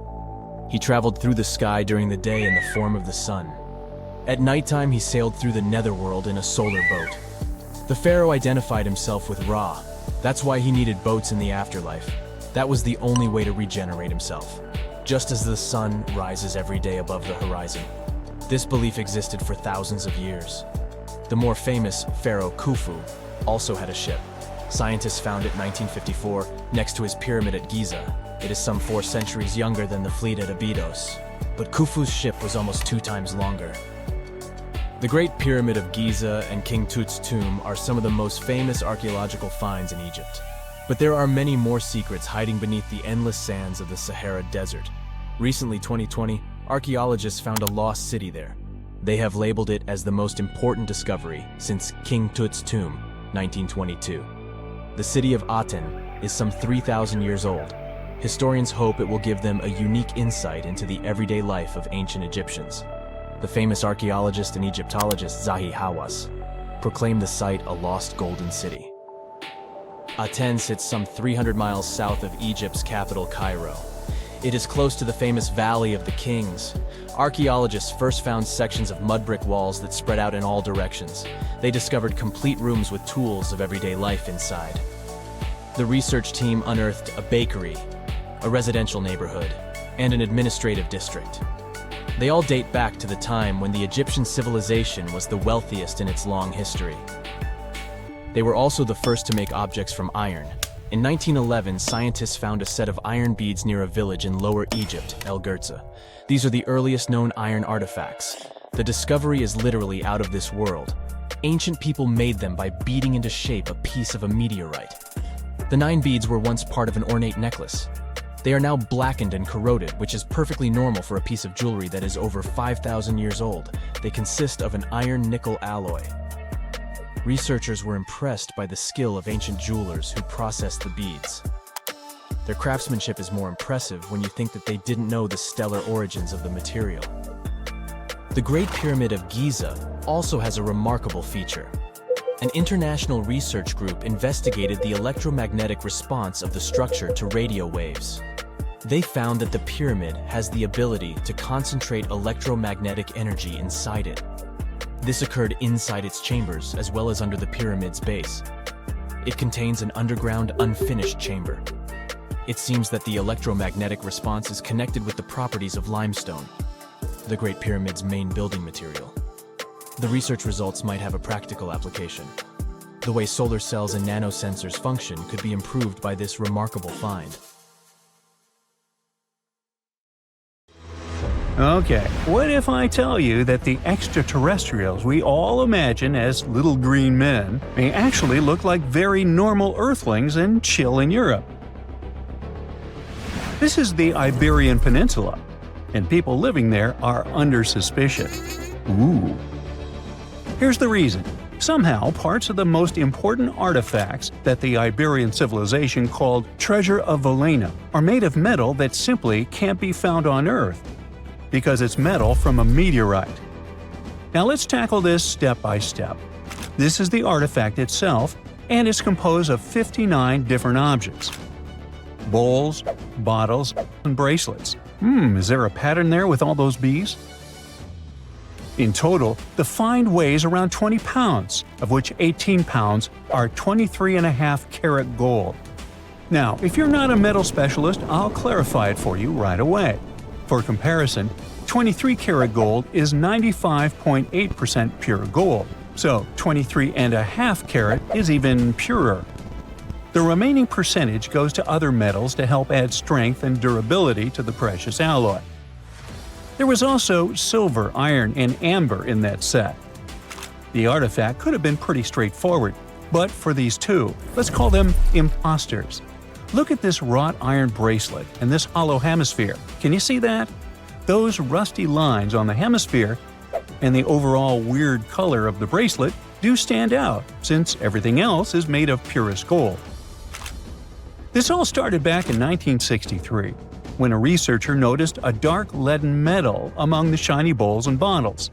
He traveled through the sky during the day in the form of the sun. At nighttime, he sailed through the netherworld in a solar boat. The pharaoh identified himself with Ra. That's why he needed boats in the afterlife. That was the only way to regenerate himself. Just as the sun rises every day above the horizon. This belief existed for thousands of years. The more famous Pharaoh Khufu also had a ship. Scientists found it in 1954 next to his pyramid at Giza. It is some 4 centuries younger than the fleet at Abydos. But Khufu's ship was almost 2 times longer. The Great Pyramid of Giza and King Tut's tomb are some of the most famous archaeological finds in Egypt. But there are many more secrets hiding beneath the endless sands of the Sahara Desert. Recently, 2020, archaeologists found a lost city there. They have labeled it as the most important discovery since King Tut's tomb, 1922. The city of Aten is some 3,000 years old. Historians hope it will give them a unique insight into the everyday life of ancient Egyptians. The famous archaeologist and Egyptologist Zahi Hawass proclaimed the site a lost golden city. Aten sits some 300 miles south of Egypt's capital, Cairo. It is close to the famous Valley of the Kings. Archaeologists first found sections of mud brick walls that spread out in all directions. They discovered complete rooms with tools of everyday life inside. The research team unearthed a bakery, a residential neighborhood, and an administrative district. They all date back to the time when the Egyptian civilization was the wealthiest in its long history. They were also the first to make objects from iron. In 1911, scientists found a set of iron beads near a village in Lower Egypt, El Gurza. These are the earliest known iron artifacts. The discovery is literally out of this world. Ancient people made them by beating into shape a piece of a meteorite. The 9 beads were once part of an ornate necklace. They are now blackened and corroded, which is perfectly normal for a piece of jewelry that is over 5,000 years old. They consist of an iron-nickel alloy. Researchers were impressed by the skill of ancient jewelers who processed the beads. Their craftsmanship is more impressive when you think that they didn't know the stellar origins of the material. The Great Pyramid of Giza also has a remarkable feature. An international research group investigated the electromagnetic response of the structure to radio waves. They found that the pyramid has the ability to concentrate electromagnetic energy inside it. This occurred inside its chambers as well as under the pyramid's base. It contains an underground, unfinished chamber. It seems that the electromagnetic response is connected with the properties of limestone, the Great Pyramid's main building material. The research results might have a practical application. The way solar cells and nanosensors function could be improved by this remarkable find. Okay, what if I tell you that the extraterrestrials we all imagine as little green men may actually look like very normal Earthlings and chill in Europe? This is the Iberian Peninsula, and people living there are under suspicion. Ooh. Here's the reason. Somehow, parts of the most important artifacts that the Iberian civilization called Treasure of Valena are made of metal that simply can't be found on Earth, because it's metal from a meteorite. Now let's tackle this step by step. This is the artifact itself, and it's composed of 59 different objects. Bowls, bottles, and bracelets. Is there a pattern there with all those bees? In total, the find weighs around 20 pounds, of which 18 pounds are 23.5 karat gold. Now, if you're not a metal specialist, I'll clarify it for you right away. For comparison, 23 karat gold is 95.8% pure gold, so 23.5 karat is even purer. The remaining percentage goes to other metals to help add strength and durability to the precious alloy. There was also silver, iron, and amber in that set. The artifact could have been pretty straightforward, but for these two, let's call them imposters. Look at this wrought iron bracelet and this hollow hemisphere. Can you see that? Those rusty lines on the hemisphere and the overall weird color of the bracelet do stand out, since everything else is made of purest gold. This all started back in 1963, when a researcher noticed a dark leaden metal among the shiny bowls and bottles.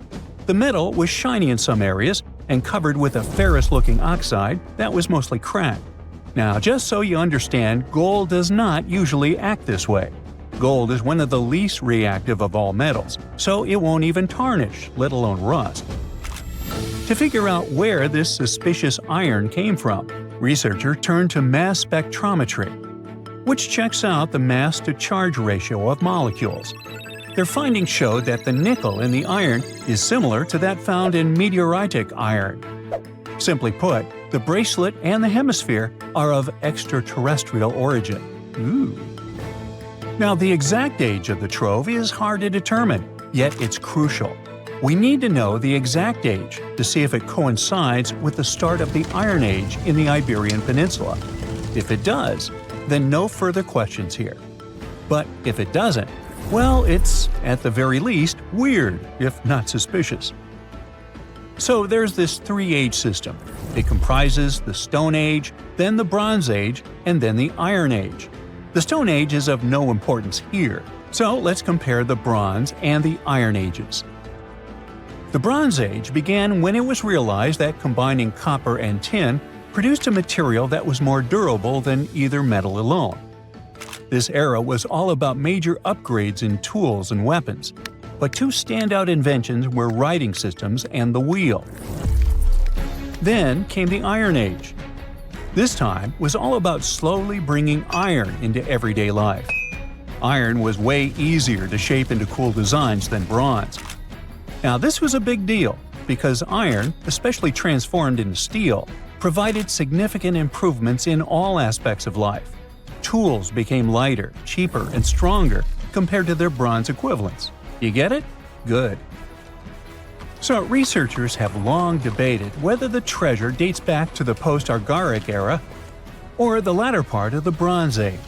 The metal was shiny in some areas and covered with a ferrous-looking oxide that was mostly cracked. Now, just so you understand, gold does not usually act this way. Gold is one of the least reactive of all metals, so it won't even tarnish, let alone rust. To figure out where this suspicious iron came from, researchers turned to mass spectrometry, which checks out the mass-to-charge ratio of molecules. Their findings showed that the nickel in the iron is similar to that found in meteoritic iron. Simply put, the bracelet and the hemisphere are of extraterrestrial origin. Ooh. Now, the exact age of the trove is hard to determine, yet it's crucial. We need to know the exact age to see if it coincides with the start of the Iron Age in the Iberian Peninsula. If it does, then no further questions here. But if it doesn't, well, it's, at the very least, weird, if not suspicious. So there's this three-age system. It comprises the Stone Age, then the Bronze Age, and then the Iron Age. The Stone Age is of no importance here, so let's compare the Bronze and the Iron Ages. The Bronze Age began when it was realized that combining copper and tin produced a material that was more durable than either metal alone. This era was all about major upgrades in tools and weapons, but two standout inventions were writing systems and the wheel. Then came the Iron Age. This time was all about slowly bringing iron into everyday life. Iron was way easier to shape into cool designs than bronze. Now, this was a big deal because iron, especially transformed into steel, provided significant improvements in all aspects of life. Tools became lighter, cheaper, and stronger compared to their bronze equivalents. You get it? Good. So, researchers have long debated whether the treasure dates back to the post-Archaeologic era or the latter part of the Bronze Age.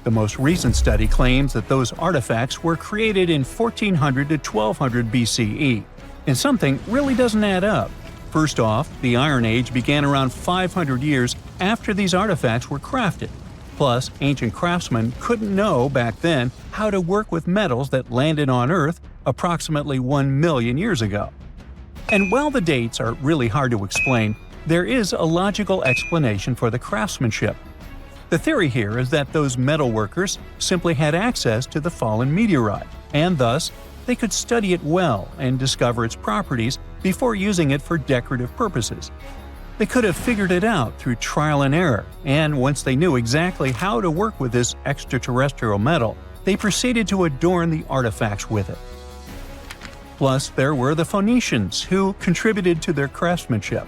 The most recent study claims that those artifacts were created in 1400 to 1200 BCE, and something really doesn't add up. First off, the Iron Age began around 500 years after these artifacts were crafted. Plus, ancient craftsmen couldn't know back then how to work with metals that landed on Earth approximately 1 million years ago. And while the dates are really hard to explain, there is a logical explanation for the craftsmanship. The theory here is that those metal workers simply had access to the fallen meteorite, and thus, they could study it well and discover its properties before using it for decorative purposes. They could have figured it out through trial and error, and once they knew exactly how to work with this extraterrestrial metal, they proceeded to adorn the artifacts with it. Plus, there were the Phoenicians, who contributed to their craftsmanship.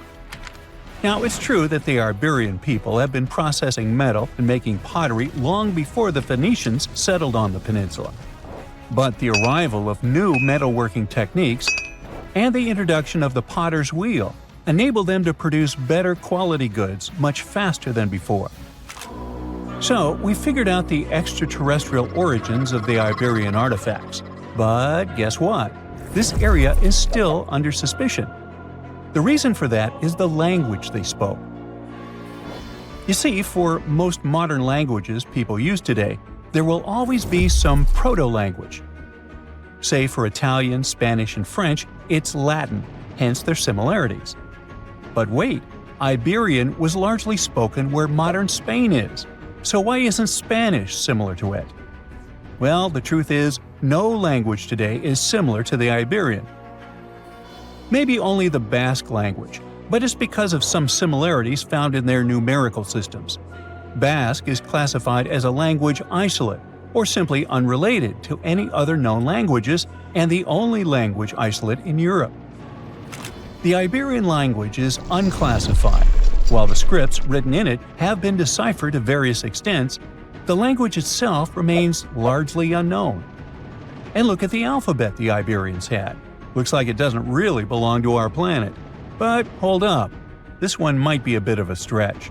Now, it's true that the Iberian people have been processing metal and making pottery long before the Phoenicians settled on the peninsula. But the arrival of new metalworking techniques and the introduction of the potter's wheel enabled them to produce better quality goods much faster than before. So, we figured out the extraterrestrial origins of the Iberian artifacts. But guess what? This area is still under suspicion. The reason for that is the language they spoke. You see, for most modern languages people use today, there will always be some proto-language. Say for Italian, Spanish, and French, it's Latin, hence their similarities. But wait, Iberian was largely spoken where modern Spain is, so why isn't Spanish similar to it? Well, the truth is, no language today is similar to the Iberian. Maybe only the Basque language, but it's because of some similarities found in their numerical systems. Basque is classified as a language isolate, or simply unrelated to any other known languages, and the only language isolate in Europe. The Iberian language is unclassified. While the scripts written in it have been deciphered to various extents, the language itself remains largely unknown. And look at the alphabet the Iberians had. Looks like it doesn't really belong to our planet. But hold up, this one might be a bit of a stretch.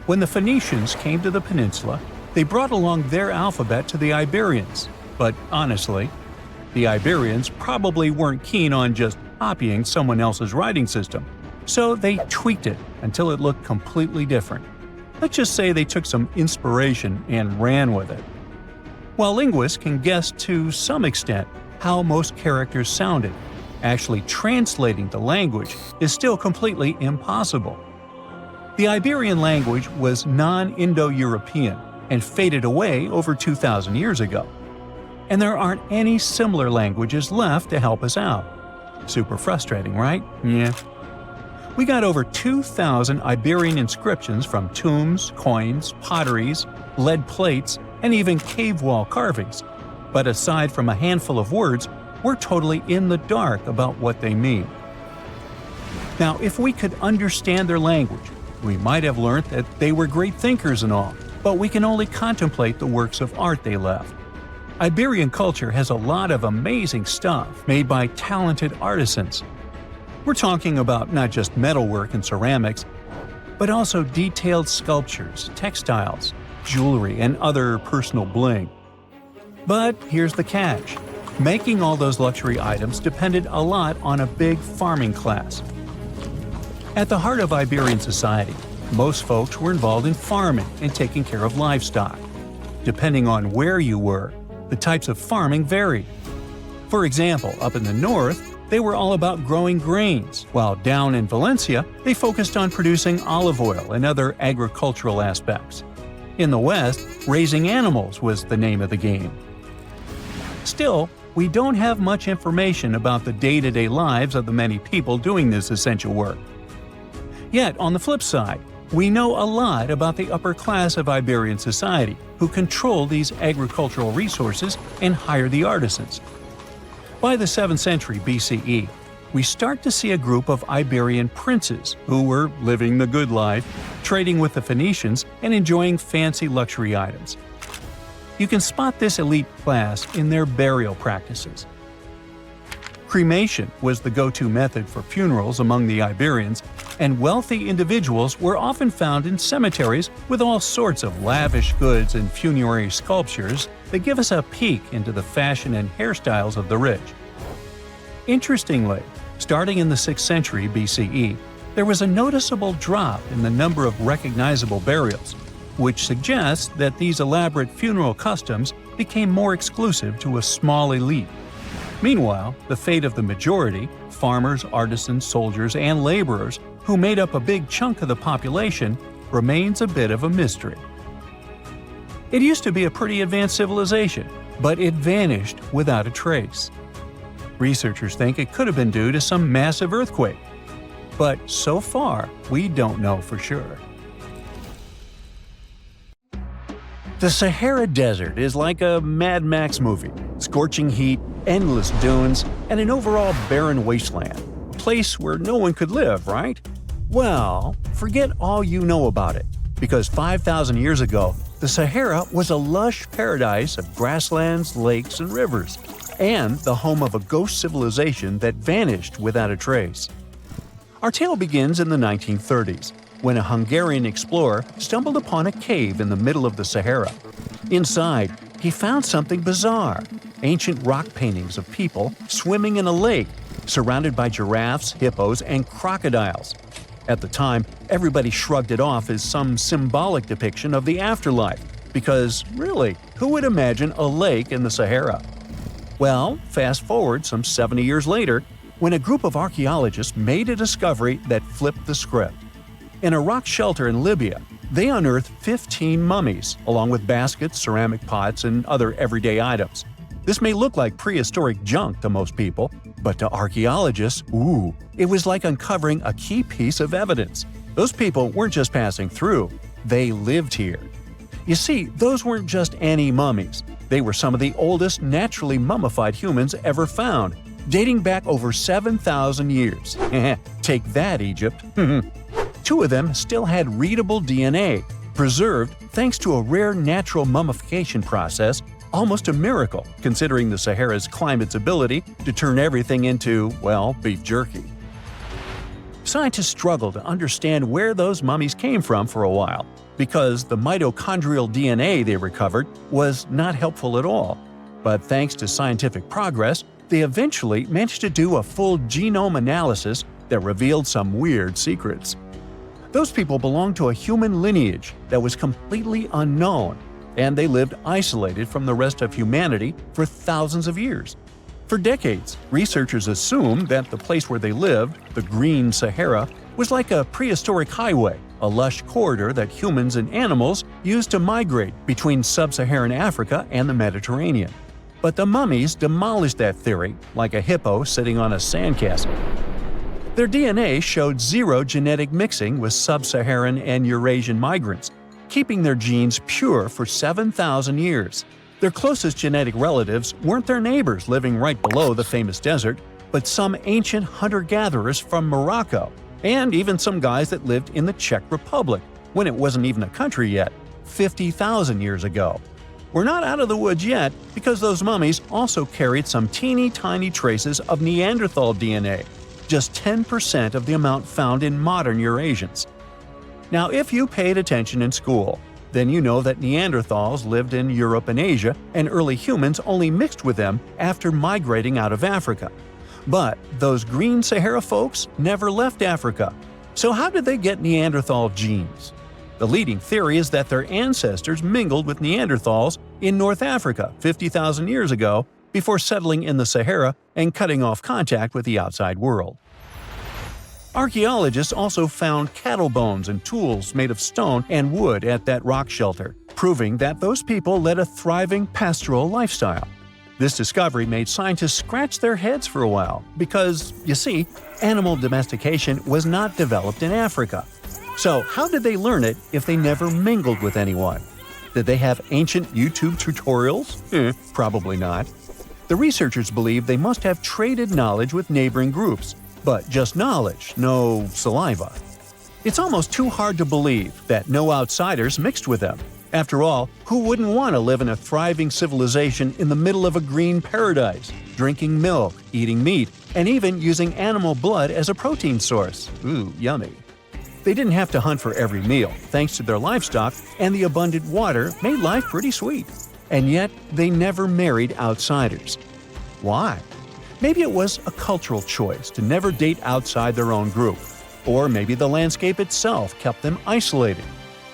When the Phoenicians came to the peninsula, they brought along their alphabet to the Iberians. But honestly, the Iberians probably weren't keen on just copying someone else's writing system, so they tweaked it until it looked completely different. Let's just say they took some inspiration and ran with it. While linguists can guess to some extent how most characters sounded, actually translating the language is still completely impossible. The Iberian language was non-Indo-European and faded away over 2,000 years ago. And there aren't any similar languages left to help us out. Super frustrating, right? Yeah. We got over 2,000 Iberian inscriptions from tombs, coins, potteries, lead plates, and even cave wall carvings. But aside from a handful of words, we're totally in the dark about what they mean. Now, if we could understand their language, we might have learned that they were great thinkers and all, but we can only contemplate the works of art they left. Iberian culture has a lot of amazing stuff made by talented artisans. We're talking about not just metalwork and ceramics, but also detailed sculptures, textiles, jewelry, and other personal bling. But here's the catch. Making all those luxury items depended a lot on a big farming class. At the heart of Iberian society, most folks were involved in farming and taking care of livestock. Depending on where you were, the types of farming varied. For example, up in the north, they were all about growing grains, while down in Valencia, they focused on producing olive oil and other agricultural aspects. In the west, raising animals was the name of the game. Still, we don't have much information about the day-to-day lives of the many people doing this essential work. Yet, on the flip side, we know a lot about the upper class of Iberian society, who control these agricultural resources and hire the artisans. By the 7th century BCE, we start to see a group of Iberian princes who were living the good life, trading with the Phoenicians and enjoying fancy luxury items. You can spot this elite class in their burial practices. Cremation was the go-to method for funerals among the Iberians, and wealthy individuals were often found in cemeteries with all sorts of lavish goods and funerary sculptures that give us a peek into the fashion and hairstyles of the rich. Interestingly, starting in the 6th century BCE, there was a noticeable drop in the number of recognizable burials, which suggests that these elaborate funeral customs became more exclusive to a small elite. Meanwhile, the fate of the majority, farmers, artisans, soldiers, and laborers, who made up a big chunk of the population, remains a bit of a mystery. It used to be a pretty advanced civilization, but it vanished without a trace. Researchers think it could have been due to some massive earthquake, but so far, we don't know for sure. The Sahara Desert is like a Mad Max movie. Scorching heat, endless dunes, and an overall barren wasteland. A place where no one could live, right? Well, forget all you know about it, because 5,000 years ago, the Sahara was a lush paradise of grasslands, lakes, and rivers, and the home of a ghost civilization that vanished without a trace. Our tale begins in the 1930s, when a Hungarian explorer stumbled upon a cave in the middle of the Sahara. Inside, he found something bizarre: ancient rock paintings of people swimming in a lake, surrounded by giraffes, hippos, and crocodiles. At the time, everybody shrugged it off as some symbolic depiction of the afterlife, because really, who would imagine a lake in the Sahara? Well, fast forward some 70 years later, when a group of archaeologists made a discovery that flipped the script. In a rock shelter in Libya, they unearthed 15 mummies, along with baskets, ceramic pots, and other everyday items. This may look like prehistoric junk to most people, but to archaeologists, it was like uncovering a key piece of evidence. Those people weren't just passing through, they lived here. You see, those weren't just any mummies. They were some of the oldest naturally mummified humans ever found, dating back over 7,000 years. Take that, Egypt. 2 of them still had readable DNA, preserved thanks to a rare natural mummification process, almost a miracle considering the Sahara's climate's ability to turn everything into, well, beef jerky. Scientists struggled to understand where those mummies came from for a while, because the mitochondrial DNA they recovered was not helpful at all. But thanks to scientific progress, they eventually managed to do a full genome analysis that revealed some weird secrets. Those people belonged to a human lineage that was completely unknown, and they lived isolated from the rest of humanity for thousands of years. For decades, researchers assumed that the place where they lived, the Green Sahara, was like a prehistoric highway, a lush corridor that humans and animals used to migrate between sub-Saharan Africa and the Mediterranean. But the mummies demolished that theory, like a hippo sitting on a sandcastle. Their DNA showed zero genetic mixing with sub-Saharan and Eurasian migrants, keeping their genes pure for 7,000 years. Their closest genetic relatives weren't their neighbors living right below the famous desert, but some ancient hunter-gatherers from Morocco, and even some guys that lived in the Czech Republic, when it wasn't even a country yet, 50,000 years ago. We're not out of the woods yet, because those mummies also carried some teeny-tiny traces of Neanderthal DNA, just 10% of the amount found in modern Eurasians. Now, if you paid attention in school, then you know that Neanderthals lived in Europe and Asia, and early humans only mixed with them after migrating out of Africa. But those Green Sahara folks never left Africa. So how did they get Neanderthal genes? The leading theory is that their ancestors mingled with Neanderthals in North Africa 50,000 years ago before settling in the Sahara and cutting off contact with the outside world. Archaeologists also found cattle bones and tools made of stone and wood at that rock shelter, proving that those people led a thriving pastoral lifestyle. This discovery made scientists scratch their heads for a while because, you see, animal domestication was not developed in Africa. So how did they learn it if they never mingled with anyone? Did they have ancient YouTube tutorials? Probably not. The researchers believe they must have traded knowledge with neighboring groups, but just knowledge, no saliva. It's almost too hard to believe that no outsiders mixed with them. After all, who wouldn't want to live in a thriving civilization in the middle of a green paradise, drinking milk, eating meat, and even using animal blood as a protein source? Ooh, yummy. They didn't have to hunt for every meal, thanks to their livestock, and the abundant water made life pretty sweet. And yet, they never married outsiders. Why? Maybe it was a cultural choice to never date outside their own group. Or maybe the landscape itself kept them isolated.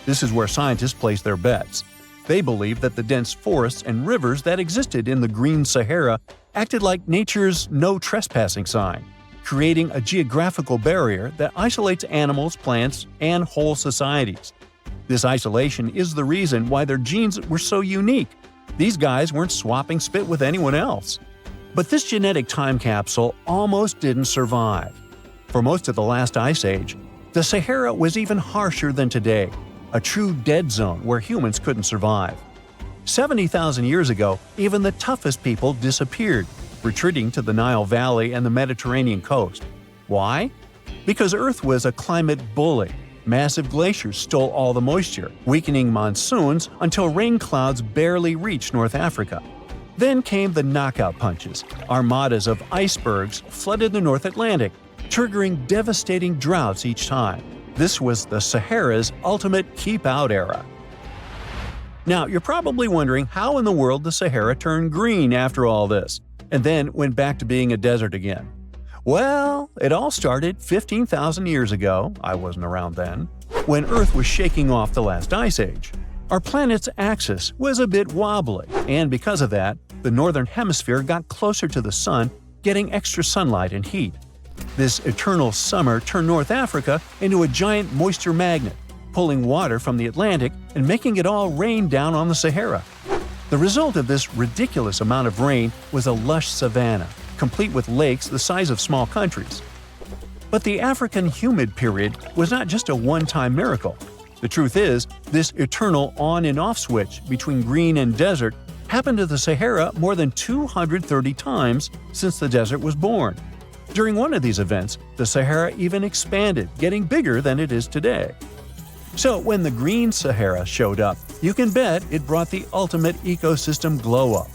This is where scientists place their bets. They believe that the dense forests and rivers that existed in the Green Sahara acted like nature's no trespassing sign, creating a geographical barrier that isolates animals, plants, and whole societies. This isolation is the reason why their genes were so unique. These guys weren't swapping spit with anyone else. But this genetic time capsule almost didn't survive. For most of the last ice age, the Sahara was even harsher than today, a true dead zone where humans couldn't survive. 70,000 years ago, even the toughest people disappeared, retreating to the Nile Valley and the Mediterranean coast. Why? Because Earth was a climate bully. Massive glaciers stole all the moisture, weakening monsoons until rain clouds barely reached North Africa. Then came the knockout punches. Armadas of icebergs flooded the North Atlantic, triggering devastating droughts each time. This was the Sahara's ultimate keep-out era. Now, you're probably wondering how in the world the Sahara turned green after all this, and then went back to being a desert again. Well, it all started 15,000 years ago, I wasn't around then, when Earth was shaking off the last ice age. Our planet's axis was a bit wobbly, and because of that, the northern hemisphere got closer to the sun, getting extra sunlight and heat. This eternal summer turned North Africa into a giant moisture magnet, pulling water from the Atlantic and making it all rain down on the Sahara. The result of this ridiculous amount of rain was a lush savanna, complete with lakes the size of small countries. But the African humid period was not just a one-time miracle. The truth is, this eternal on and off switch between green and desert happened to the Sahara more than 230 times since the desert was born. During one of these events, the Sahara even expanded, getting bigger than it is today. So when the Green Sahara showed up, you can bet it brought the ultimate ecosystem glow-up.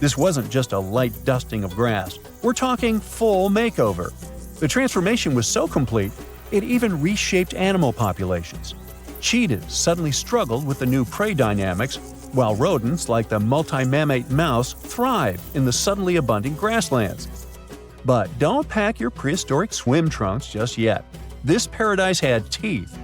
This wasn't just a light dusting of grass. We're talking full makeover. The transformation was so complete It even reshaped animal populations. Cheetahs suddenly struggled with the new prey dynamics, while rodents like the multi-mammate mouse thrived in the suddenly abundant grasslands. But don't pack your prehistoric swim trunks just yet. This paradise had teeth.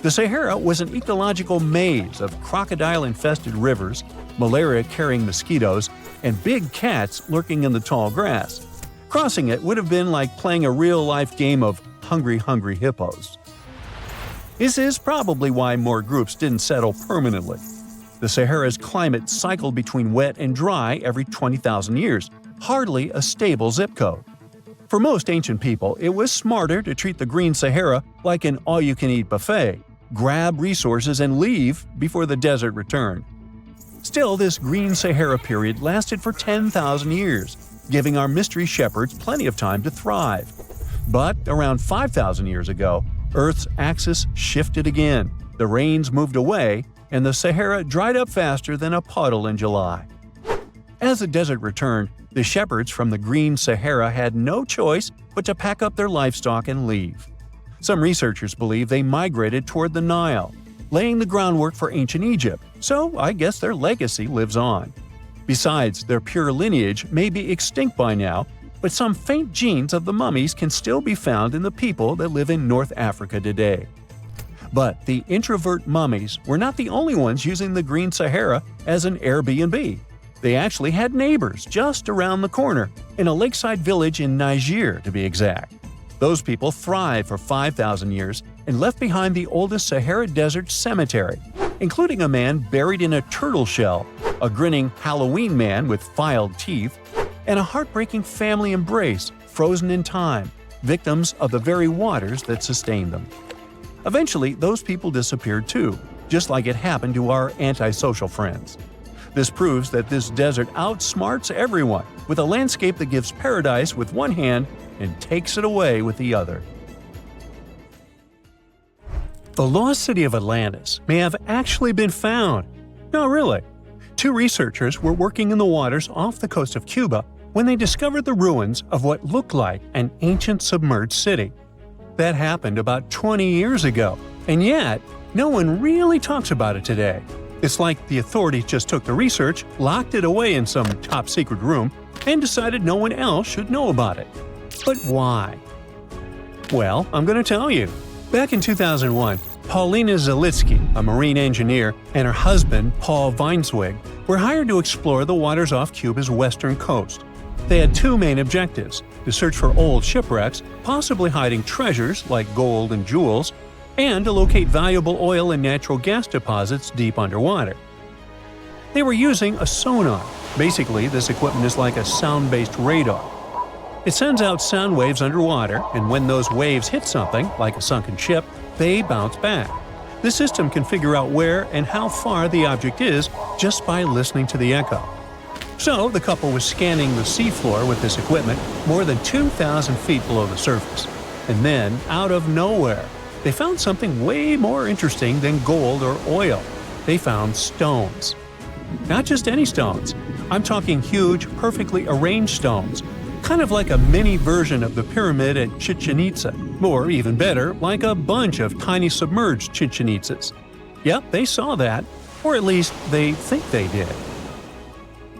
The Sahara was an ecological maze of crocodile-infested rivers, malaria-carrying mosquitoes, and big cats lurking in the tall grass. Crossing it would have been like playing a real-life game of Hungry Hungry Hippos. This is probably why more groups didn't settle permanently. The Sahara's climate cycled between wet and dry every 20,000 years, hardly a stable zip code. For most ancient people, it was smarter to treat the Green Sahara like an all-you-can-eat buffet, grab resources and leave before the desert returned. Still, this Green Sahara period lasted for 10,000 years, giving our mystery shepherds plenty of time to thrive. But around 5,000 years ago, Earth's axis shifted again, the rains moved away, and the Sahara dried up faster than a puddle in July. As the desert returned, the shepherds from the Green Sahara had no choice but to pack up their livestock and leave. Some researchers believe they migrated toward the Nile, laying the groundwork for ancient Egypt, so I guess their legacy lives on. Besides, their pure lineage may be extinct by now, but some faint genes of the mummies can still be found in the people that live in North Africa today. But the introvert mummies were not the only ones using the Green Sahara as an Airbnb. They actually had neighbors just around the corner, in a lakeside village in Niger to be exact. Those people thrived for 5,000 years and left behind the oldest Sahara Desert cemetery, including a man buried in a turtle shell, a grinning Halloween man with filed teeth, and a heartbreaking family embrace frozen in time, victims of the very waters that sustained them. Eventually, those people disappeared too, just like it happened to our antisocial friends. This proves that this desert outsmarts everyone, with a landscape that gives paradise with one hand and takes it away with the other. The lost city of Atlantis may have actually been found. No, really. Two researchers were working in the waters off the coast of Cuba when they discovered the ruins of what looked like an ancient submerged city. That happened about 20 years ago, and yet no one really talks about it today. It's like the authorities just took the research, locked it away in some top-secret room, and decided no one else should know about it. But why? Well, I'm going to tell you. Back in 2001, Paulina Zalitsky, a marine engineer, and her husband, Paul Weinswig, were hired to explore the waters off Cuba's western coast. They had two main objectives: to search for old shipwrecks, possibly hiding treasures like gold and jewels, and to locate valuable oil and natural gas deposits deep underwater. They were using a sonar. Basically, this equipment is like a sound-based radar. It sends out sound waves underwater, and when those waves hit something, like a sunken ship, they bounce back. The system can figure out where and how far the object is just by listening to the echo. So, the couple was scanning the seafloor with this equipment more than 2,000 feet below the surface. And then, out of nowhere, they found something way more interesting than gold or oil. They found stones. Not just any stones. I'm talking huge, perfectly arranged stones, kind of like a mini version of the pyramid at Chichen Itza, or even better, like a bunch of tiny submerged Chichen Itzas. Yep, they saw that, or at least they think they did.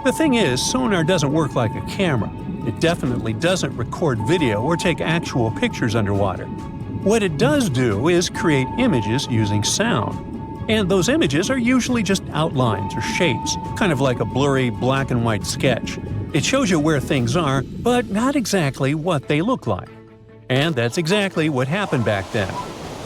The thing is, sonar doesn't work like a camera. It definitely doesn't record video or take actual pictures underwater. What it does do is create images using sound. And those images are usually just outlines or shapes, kind of like a blurry black and white sketch. It shows you where things are, but not exactly what they look like. And that's exactly what happened back then.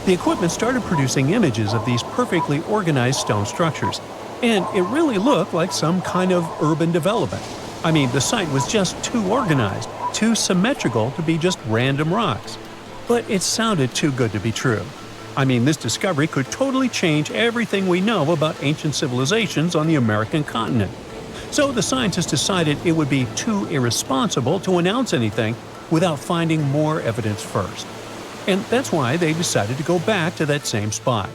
The equipment started producing images of these perfectly organized stone structures, and it really looked like some kind of urban development. I mean, the site was just too organized, too symmetrical to be just random rocks. But it sounded too good to be true. I mean, this discovery could totally change everything we know about ancient civilizations on the American continent. So the scientists decided it would be too irresponsible to announce anything without finding more evidence first. And that's why they decided to go back to that same spot.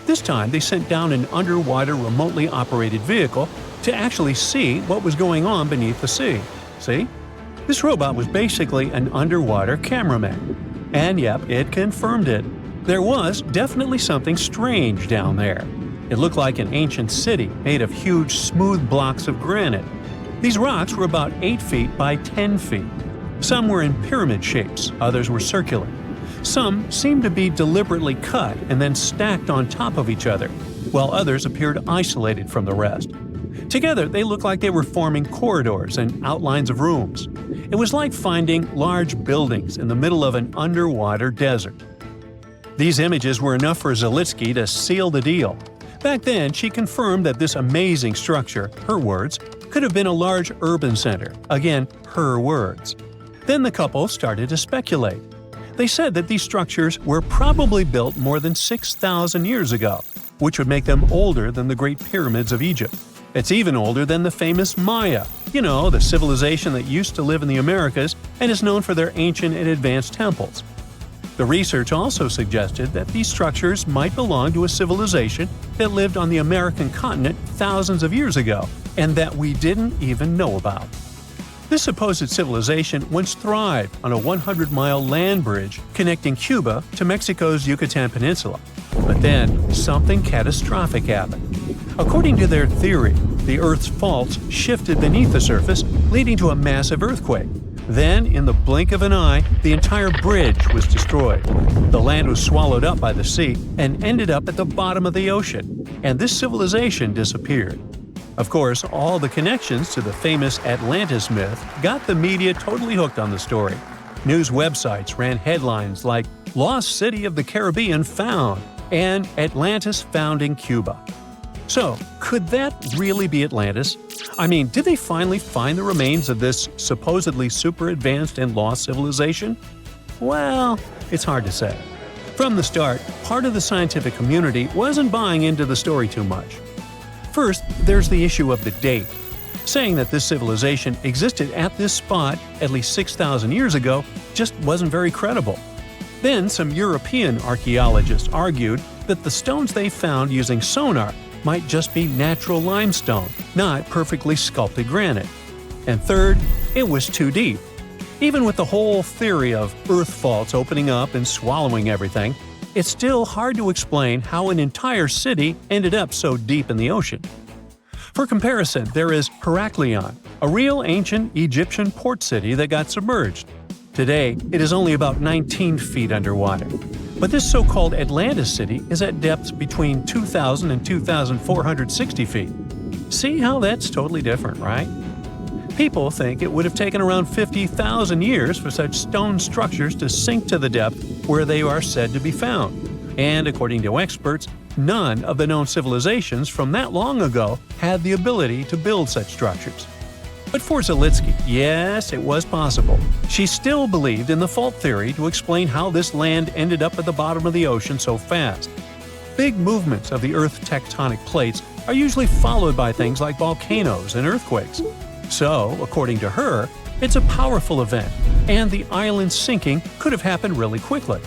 This time, they sent down an underwater remotely operated vehicle to actually see what was going on beneath the sea. See? This robot was basically an underwater cameraman. And yep, it confirmed it. There was definitely something strange down there. It looked like an ancient city made of huge, smooth blocks of granite. These rocks were about 8 feet by 10 feet. Some were in pyramid shapes, others were circular. Some seemed to be deliberately cut and then stacked on top of each other, while others appeared isolated from the rest. Together, they looked like they were forming corridors and outlines of rooms. It was like finding large buildings in the middle of an underwater desert. These images were enough for Zalitsky to seal the deal. Back then, she confirmed that this amazing structure, her words, could have been a large urban center. Again, her words. Then the couple started to speculate. They said that these structures were probably built more than 6,000 years ago, which would make them older than the Great Pyramids of Egypt. It's even older than the famous Maya, the civilization that used to live in the Americas and is known for their ancient and advanced temples. The research also suggested that these structures might belong to a civilization that lived on the American continent thousands of years ago, and that we didn't even know about. This supposed civilization once thrived on a 100-mile land bridge connecting Cuba to Mexico's Yucatan Peninsula. But then, something catastrophic happened. According to their theory, the Earth's faults shifted beneath the surface, leading to a massive earthquake. Then, in the blink of an eye, the entire bridge was destroyed. The land was swallowed up by the sea and ended up at the bottom of the ocean, and this civilization disappeared. Of course, all the connections to the famous Atlantis myth got the media totally hooked on the story. News websites ran headlines like "Lost City of the Caribbean Found" and "Atlantis Found in Cuba." So, could that really be Atlantis? I mean, did they finally find the remains of this supposedly super advanced and lost civilization? Well, it's hard to say. From the start, part of the scientific community wasn't buying into the story too much. First, there's the issue of the date. Saying that this civilization existed at this spot at least 6,000 years ago just wasn't very credible. Then, some European archaeologists argued that the stones they found using sonar might just be natural limestone, not perfectly sculpted granite. And third, it was too deep. Even with the whole theory of earth faults opening up and swallowing everything, it's still hard to explain how an entire city ended up so deep in the ocean. For comparison, there is Heraklion, a real ancient Egyptian port city that got submerged. Today, it is only about 19 feet underwater. But this so-called Atlantis city is at depths between 2,000 and 2,460 feet. See how that's totally different, right? People think it would have taken around 50,000 years for such stone structures to sink to the depth where they are said to be found. And according to experts, none of the known civilizations from that long ago had the ability to build such structures. But for Zalitsky, yes, it was possible. She still believed in the fault theory to explain how this land ended up at the bottom of the ocean so fast. Big movements of the Earth's tectonic plates are usually followed by things like volcanoes and earthquakes. So, according to her, it's a powerful event, and the island sinking could have happened really quickly.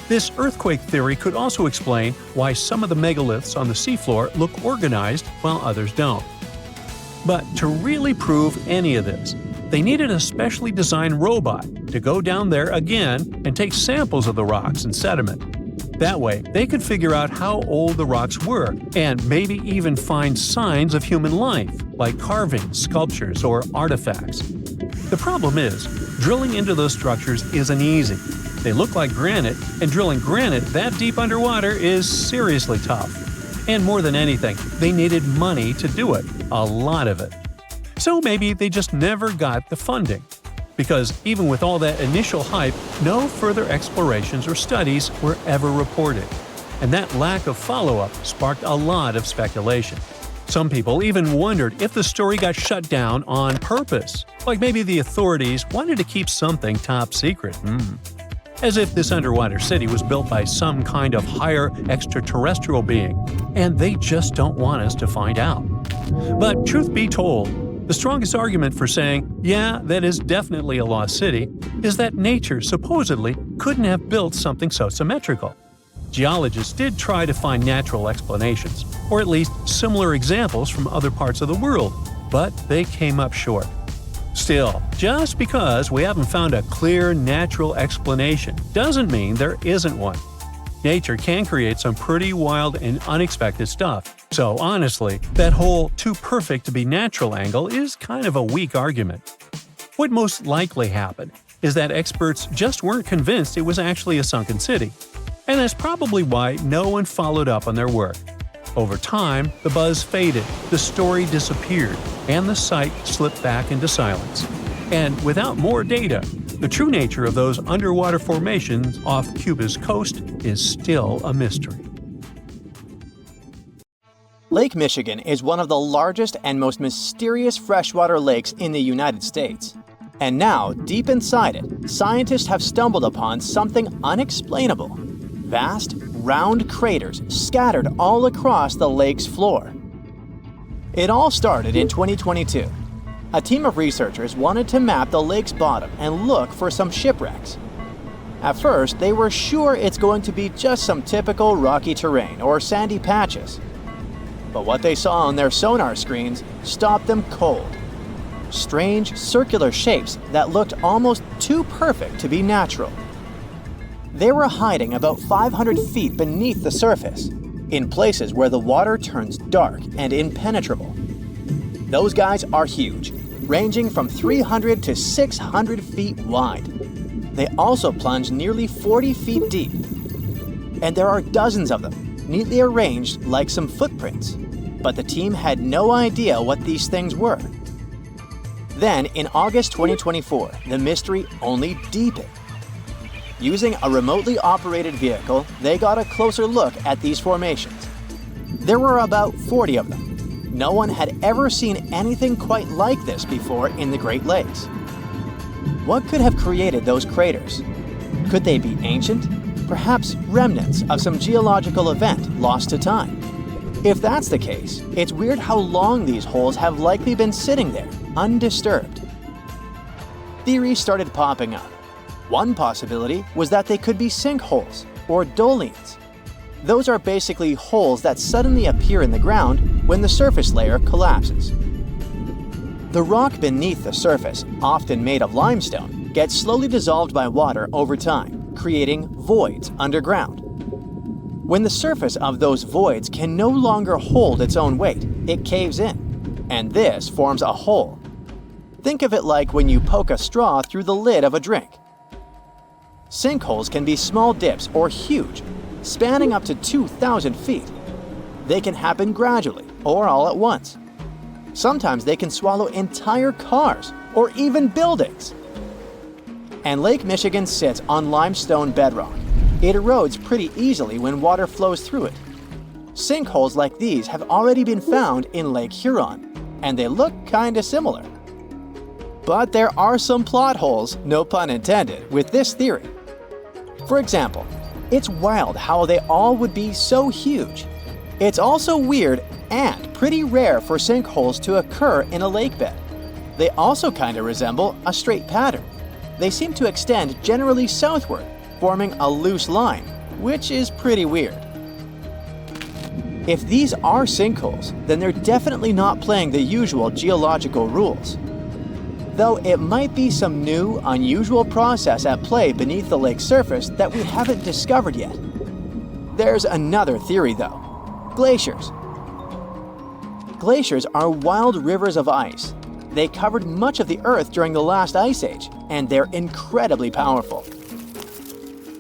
This earthquake theory could also explain why some of the megaliths on the seafloor look organized while others don't. But to really prove any of this, they needed a specially designed robot to go down there again and take samples of the rocks and sediment. That way, they could figure out how old the rocks were and maybe even find signs of human life, like carvings, sculptures, or artifacts. The problem is, drilling into those structures isn't easy. They look like granite, and drilling granite that deep underwater is seriously tough. And more than anything, they needed money to do it, a lot of it. So maybe they just never got the funding. Because even with all that initial hype, no further explorations or studies were ever reported. And that lack of follow-up sparked a lot of speculation. Some people even wondered if the story got shut down on purpose, like maybe the authorities wanted to keep something top secret. As if this underwater city was built by some kind of higher extraterrestrial being, and they just don't want us to find out. But truth be told, the strongest argument for saying, yeah, that is definitely a lost city, is that nature supposedly couldn't have built something so symmetrical. Geologists did try to find natural explanations, or at least similar examples from other parts of the world, but they came up short. Still, just because we haven't found a clear natural explanation doesn't mean there isn't one. Nature can create some pretty wild and unexpected stuff, so honestly, that whole too perfect to be natural angle is kind of a weak argument. What most likely happened is that experts just weren't convinced it was actually a sunken city, and that's probably why no one followed up on their work. Over time, the buzz faded, the story disappeared, and the site slipped back into silence. And without more data, the true nature of those underwater formations off Cuba's coast is still a mystery. Lake Michigan is one of the largest and most mysterious freshwater lakes in the United States. And now, deep inside it, scientists have stumbled upon something unexplainable. Vast, round craters scattered all across the lake's floor. It all started in 2022. A team of researchers wanted to map the lake's bottom and look for some shipwrecks. At first, they were sure it's going to be just some typical rocky terrain or sandy patches. But what they saw on their sonar screens stopped them cold. Strange, circular shapes that looked almost too perfect to be natural. They were hiding about 500 feet beneath the surface, in places where the water turns dark and impenetrable. Those guys are huge, ranging from 300 to 600 feet wide. They also plunge nearly 40 feet deep. And there are dozens of them, neatly arranged like some footprints. But the team had no idea what these things were. Then, in August 2024, the mystery only deepened. Using a remotely operated vehicle, they got a closer look at these formations. There were about 40 of them. No one had ever seen anything quite like this before in the Great Lakes. What could have created those craters? Could they be ancient? Perhaps remnants of some geological event lost to time? If that's the case, it's weird how long these holes have likely been sitting there, undisturbed. Theories started popping up. One possibility was that they could be sinkholes, or dolines. Those are basically holes that suddenly appear in the ground when the surface layer collapses. The rock beneath the surface, often made of limestone, gets slowly dissolved by water over time, creating voids underground. When the surface of those voids can no longer hold its own weight, it caves in, and this forms a hole. Think of it like when you poke a straw through the lid of a drink. Sinkholes can be small dips or huge, spanning up to 2,000 feet. They can happen gradually or all at once. Sometimes they can swallow entire cars or even buildings. And Lake Michigan sits on limestone bedrock. It erodes pretty easily when water flows through it. Sinkholes like these have already been found in Lake Huron, and they look kinda similar. But there are some plot holes, no pun intended, with this theory. For example, it's wild how they all would be so huge. It's also weird and pretty rare for sinkholes to occur in a lake bed. They also kinda resemble a straight pattern. They seem to extend generally southward, forming a loose line, which is pretty weird. If these are sinkholes, then they're definitely not playing the usual geological rules. Though it might be some new, unusual process at play beneath the lake's surface that we haven't discovered yet. There's another theory though. Glaciers. Glaciers are wild rivers of ice. They covered much of the Earth during the last ice age, and they're incredibly powerful.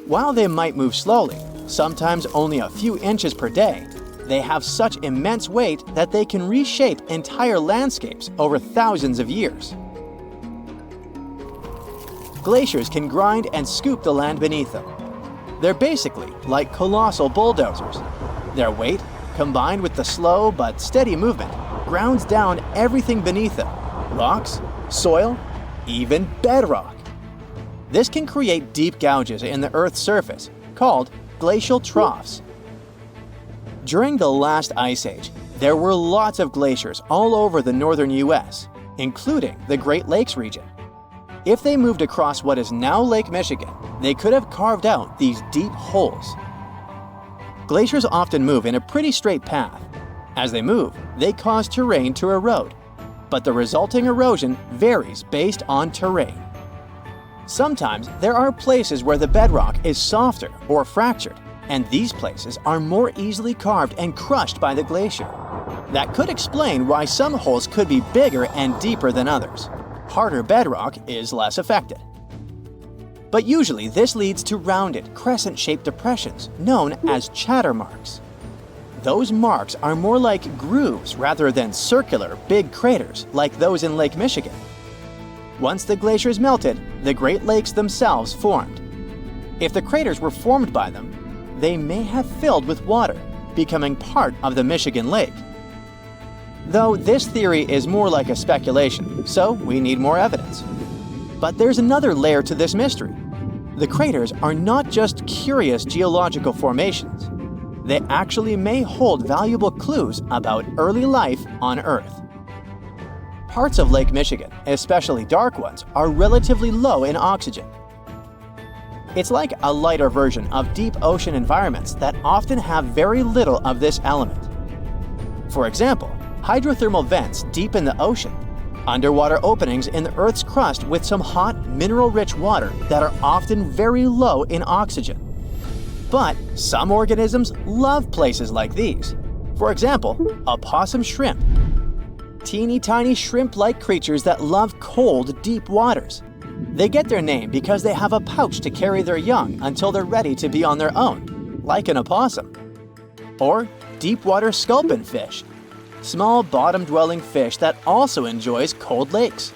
While they might move slowly, sometimes only a few inches per day, they have such immense weight that they can reshape entire landscapes over thousands of years. Glaciers can grind and scoop the land beneath them. They're basically like colossal bulldozers. Their weight, combined with the slow but steady movement, grounds down everything beneath them: rocks, soil, even bedrock. This can create deep gouges in the Earth's surface, called glacial troughs. During the last ice age, there were lots of glaciers all over the northern US, including the Great Lakes region. If they moved across what is now Lake Michigan, they could have carved out these deep holes. Glaciers often move in a pretty straight path. As they move, they cause terrain to erode. but the resulting erosion varies based on terrain. Sometimes there are places where the bedrock is softer or fractured, and these places are more easily carved and crushed by the glacier. That could explain why some holes could be bigger and deeper than others. Harder bedrock is less affected. But usually this leads to rounded, crescent-shaped depressions known as chatter marks. Those marks are more like grooves rather than circular, big craters like those in Lake Michigan. Once the glaciers melted, the Great Lakes themselves formed. If the craters were formed by them, they may have filled with water, becoming part of the Michigan Lake. Though this theory is more like a speculation, so we need more evidence. But there's another layer to this mystery. The craters are not just curious geological formations. They actually may hold valuable clues about early life on Earth. Parts of Lake Michigan, especially dark ones, are relatively low in oxygen. It's like a lighter version of deep ocean environments that often have very little of this element. For example, hydrothermal vents deep in the ocean, underwater openings in the Earth's crust with some hot, mineral-rich water that are often very low in oxygen. But some organisms love places like these. For example, opossum shrimp. Teeny tiny shrimp-like creatures that love cold, deep waters. They get their name because they have a pouch to carry their young until they're ready to be on their own, like an opossum. Or deep-water sculpin fish, small bottom-dwelling fish that also enjoys cold lakes.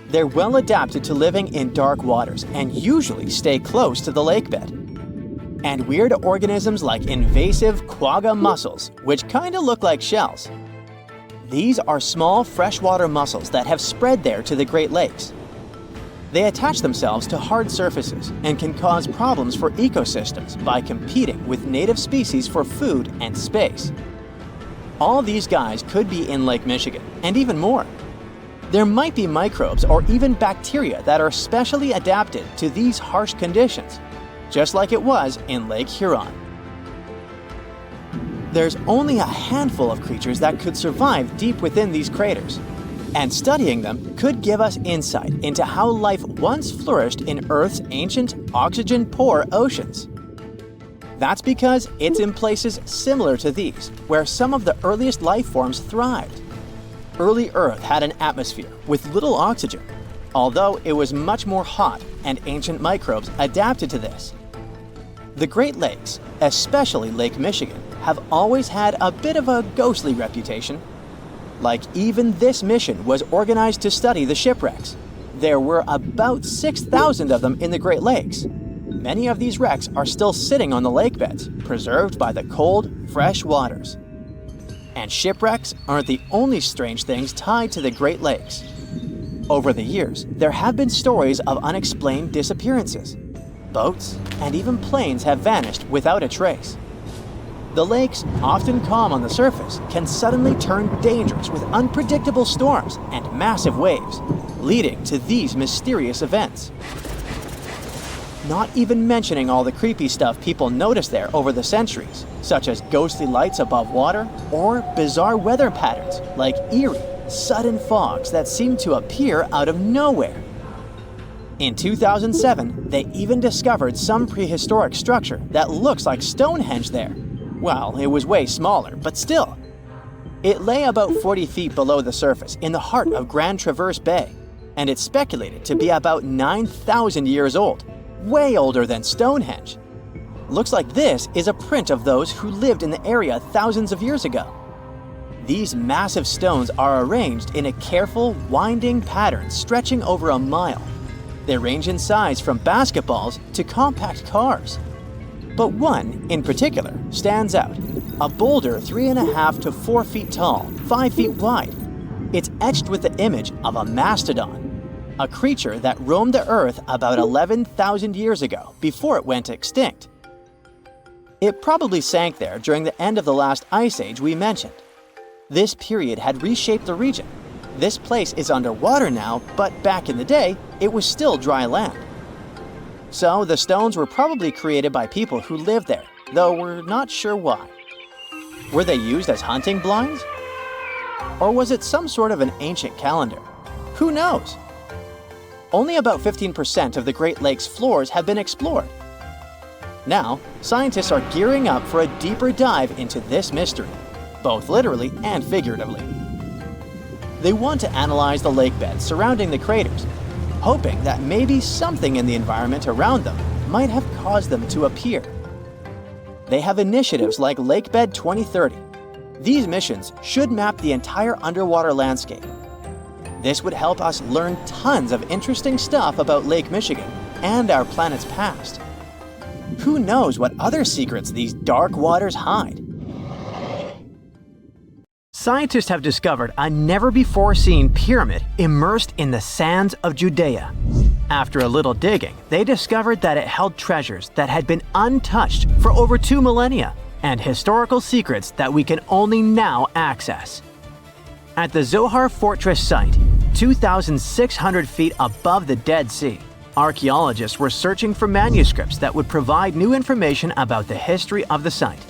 They're well adapted to living in dark waters and usually stay close to the lake bed. And weird organisms like invasive quagga mussels, which kinda look like shells. These are small freshwater mussels that have spread there to the Great Lakes. They attach themselves to hard surfaces and can cause problems for ecosystems by competing with native species for food and space. All these guys could be in Lake Michigan, and even more. There might be microbes or even bacteria that are specially adapted to these harsh conditions, just like it was in Lake Huron. There's only a handful of creatures that could survive deep within these craters, and studying them could give us insight into how life once flourished in Earth's ancient, oxygen-poor oceans. That's because it's in places similar to these where some of the earliest life forms thrived. Early Earth had an atmosphere with little oxygen, although it was much more hot and ancient microbes adapted to this. The Great Lakes, especially Lake Michigan, have always had a bit of a ghostly reputation. Like even this mission was organized to study the shipwrecks. There were about 6,000 of them in the Great Lakes. Many of these wrecks are still sitting on the lake beds, preserved by the cold, fresh waters. And shipwrecks aren't the only strange things tied to the Great Lakes. Over the years, there have been stories of unexplained disappearances. Boats and even planes have vanished without a trace. The lakes, often calm on the surface, can suddenly turn dangerous with unpredictable storms and massive waves, leading to these mysterious events. Not even mentioning all the creepy stuff people noticed there over the centuries, such as ghostly lights above water or bizarre weather patterns like eerie, sudden fogs that seem to appear out of nowhere. In 2007, they even discovered some prehistoric structure that looks like Stonehenge there. Well, it was way smaller, but still. It lay about 40 feet below the surface in the heart of Grand Traverse Bay, and it's speculated to be about 9,000 years old, way older than Stonehenge. Looks like this is a print of those who lived in the area thousands of years ago. These massive stones are arranged in a careful, winding pattern stretching over a mile. They range in size from basketballs to compact cars. But one, in particular, stands out. A boulder 3.5 to 4 feet tall, 5 feet wide. It's etched with the image of a mastodon, a creature that roamed the Earth about 11,000 years ago before it went extinct. It probably sank there during the end of the last ice age we mentioned. This period had reshaped the region. This place is underwater now, but back in the day, it was still dry land. So the stones were probably created by people who lived there, though we're not sure why. Were they used as hunting blinds? Or was it some sort of an ancient calendar? Who knows? Only about 15% of the Great Lakes floors have been explored. Now, scientists are gearing up for a deeper dive into this mystery, both literally and figuratively. They want to analyze the lake beds surrounding the craters, hoping that maybe something in the environment around them might have caused them to appear. They have initiatives like Lakebed 2030. These missions should map the entire underwater landscape. This would help us learn tons of interesting stuff about Lake Michigan and our planet's past. Who knows what other secrets these dark waters hide? Scientists have discovered a never-before-seen pyramid immersed in the sands of Judea. After a little digging, they discovered that it held treasures that had been untouched for over 2 millennia and historical secrets that we can only now access. At the Zohar Fortress site, 2,600 feet above the Dead Sea, archaeologists were searching for manuscripts that would provide new information about the history of the site.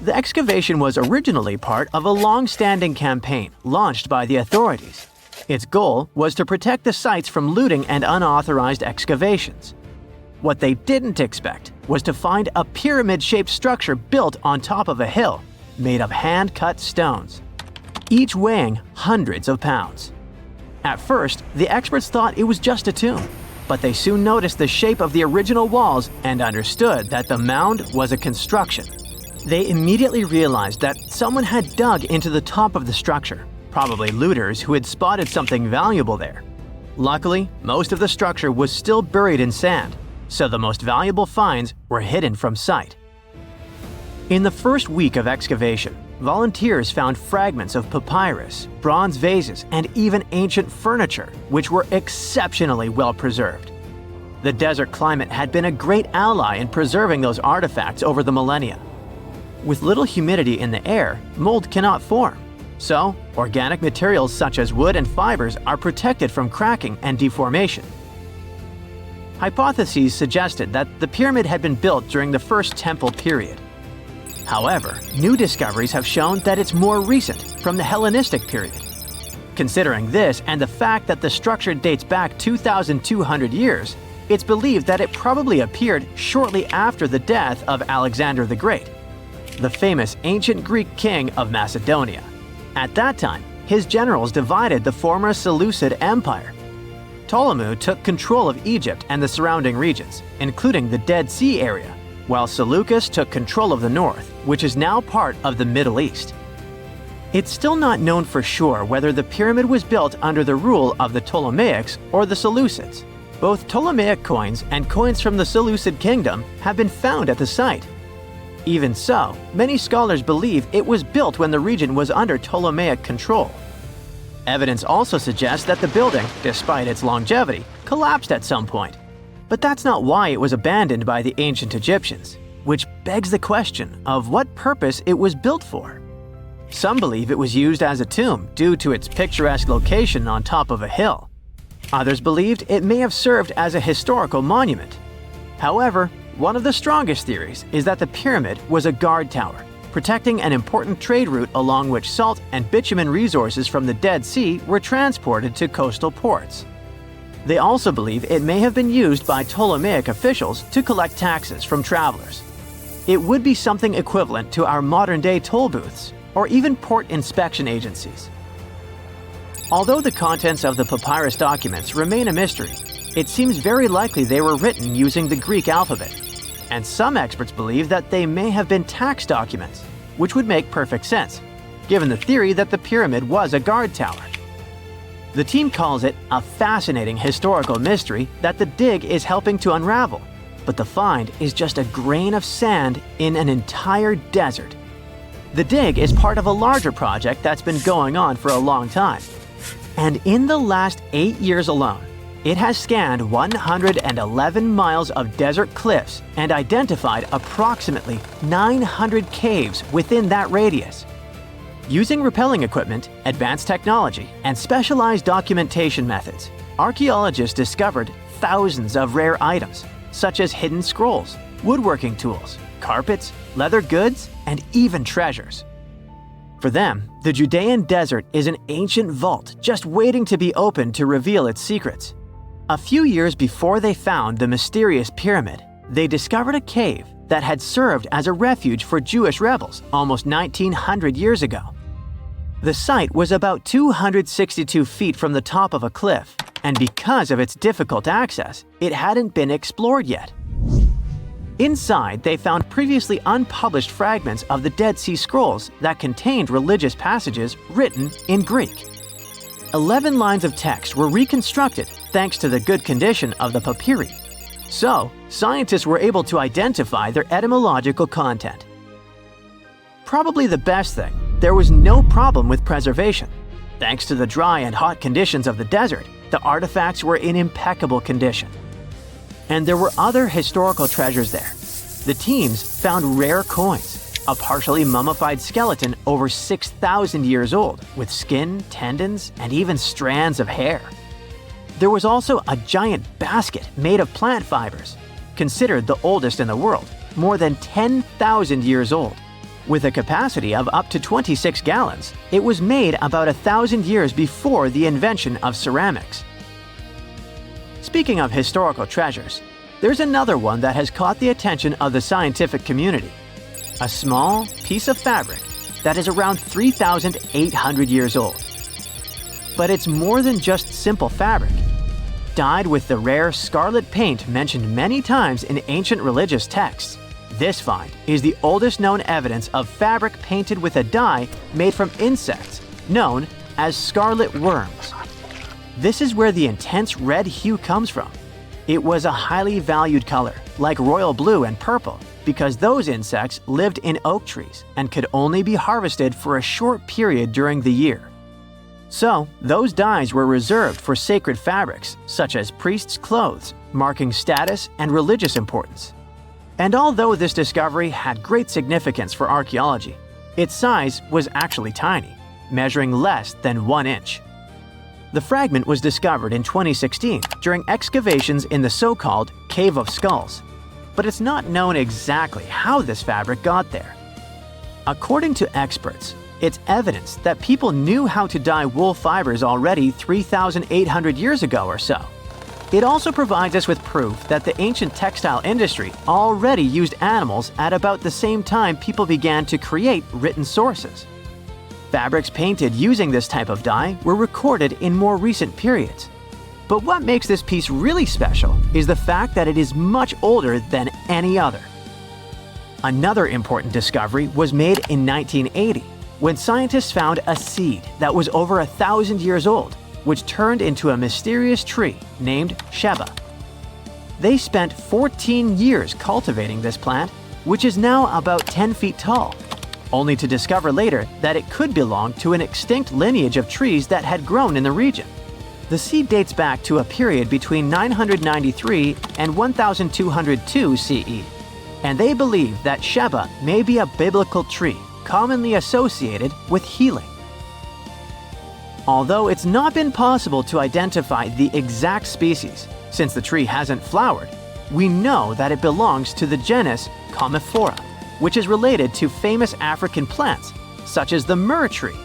The excavation was originally part of a long-standing campaign launched by the authorities. Its goal was to protect the sites from looting and unauthorized excavations. What they didn't expect was to find a pyramid-shaped structure built on top of a hill, made of hand-cut stones, each weighing hundreds of pounds. At first, the experts thought it was just a tomb, but they soon noticed the shape of the original walls and understood that the mound was a construction. They immediately realized that someone had dug into the top of the structure, probably looters who had spotted something valuable there. Luckily, most of the structure was still buried in sand, so the most valuable finds were hidden from sight. In the first week of excavation, volunteers found fragments of papyrus, bronze vases, and even ancient furniture, which were exceptionally well preserved. The desert climate had been a great ally in preserving those artifacts over the millennia. With little humidity in the air, mold cannot form. So, organic materials such as wood and fibers are protected from cracking and deformation. Hypotheses suggested that the pyramid had been built during the First Temple period. However, new discoveries have shown that it's more recent, from the Hellenistic period. Considering this and the fact that the structure dates back 2,200 years, it's believed that it probably appeared shortly after the death of Alexander the Great, the famous ancient Greek king of Macedonia. At that time, his generals divided the former Seleucid Empire. Ptolemy took control of Egypt and the surrounding regions, including the Dead Sea area, while Seleucus took control of the north, which is now part of the Middle East. It's still not known for sure whether the pyramid was built under the rule of the Ptolemaics or the Seleucids. Both Ptolemaic coins and coins from the Seleucid kingdom have been found at the site. Even so, many scholars believe it was built when the region was under Ptolemaic control. Evidence also suggests that the building, despite its longevity, collapsed at some point. But that's not why it was abandoned by the ancient Egyptians, which begs the question of what purpose it was built for. Some believe it was used as a tomb due to its picturesque location on top of a hill. Others believed it may have served as a historical monument. However, one of the strongest theories is that the pyramid was a guard tower, protecting an important trade route along which salt and bitumen resources from the Dead Sea were transported to coastal ports. They also believe it may have been used by Ptolemaic officials to collect taxes from travelers. It would be something equivalent to our modern-day toll booths, or even port inspection agencies. Although the contents of the papyrus documents remain a mystery, it seems very likely they were written using the Greek alphabet, and some experts believe that they may have been tax documents, which would make perfect sense, given the theory that the pyramid was a guard tower. The team calls it a fascinating historical mystery that the dig is helping to unravel, but the find is just a grain of sand in an entire desert. The dig is part of a larger project that's been going on for a long time. And in the last 8 years alone, it has scanned 111 miles of desert cliffs and identified approximately 900 caves within that radius. Using rappelling equipment, advanced technology, and specialized documentation methods, archaeologists discovered thousands of rare items, such as hidden scrolls, woodworking tools, carpets, leather goods, and even treasures. For them, the Judean desert is an ancient vault just waiting to be opened to reveal its secrets. A few years before they found the mysterious pyramid, they discovered a cave that had served as a refuge for Jewish rebels almost 1900 years ago. The site was about 262 feet from the top of a cliff, and because of its difficult access, it hadn't been explored yet. Inside, they found previously unpublished fragments of the Dead Sea Scrolls that contained religious passages written in Greek. 11 lines of text were reconstructed thanks to the good condition of the papyri. So, scientists were able to identify their etymological content. Probably the best thing, there was no problem with preservation. Thanks to the dry and hot conditions of the desert, the artifacts were in impeccable condition. And there were other historical treasures there. The teams found rare coins, a partially mummified skeleton over 6,000 years old, with skin, tendons, and even strands of hair. There was also a giant basket made of plant fibers, considered the oldest in the world, more than 10,000 years old. With a capacity of up to 26 gallons, it was made about 1,000 years before the invention of ceramics. Speaking of historical treasures, there's another one that has caught the attention of the scientific community. A small piece of fabric that is around 3,800 years old. But it's more than just simple fabric. Dyed with the rare scarlet paint mentioned many times in ancient religious texts, this find is the oldest known evidence of fabric painted with a dye made from insects, known as scarlet worms. This is where the intense red hue comes from. It was a highly valued color, like royal blue and purple, because those insects lived in oak trees and could only be harvested for a short period during the year. So, those dyes were reserved for sacred fabrics, such as priests' clothes, marking status and religious importance. And although this discovery had great significance for archaeology, its size was actually tiny, measuring less than 1 inch. The fragment was discovered in 2016 during excavations in the so-called Cave of Skulls, but it's not known exactly how this fabric got there. According to experts, it's evidence that people knew how to dye wool fibers already 3,800 years ago or so. It also provides us with proof that the ancient textile industry already used animals at about the same time people began to create written sources. Fabrics painted using this type of dye were recorded in more recent periods. But what makes this piece really special is the fact that it is much older than any other. Another important discovery was made in 1980, when scientists found a seed that was over 1,000 years old, which turned into a mysterious tree named Sheba. They spent 14 years cultivating this plant, which is now about 10 feet tall, only to discover later that it could belong to an extinct lineage of trees that had grown in the region. The seed dates back to a period between 993 and 1202 CE, and they believe that Sheba may be a biblical tree commonly associated with healing. Although it's not been possible to identify the exact species, since the tree hasn't flowered, we know that it belongs to the genus Commiphora, which is related to famous African plants, such as the myrrh tree.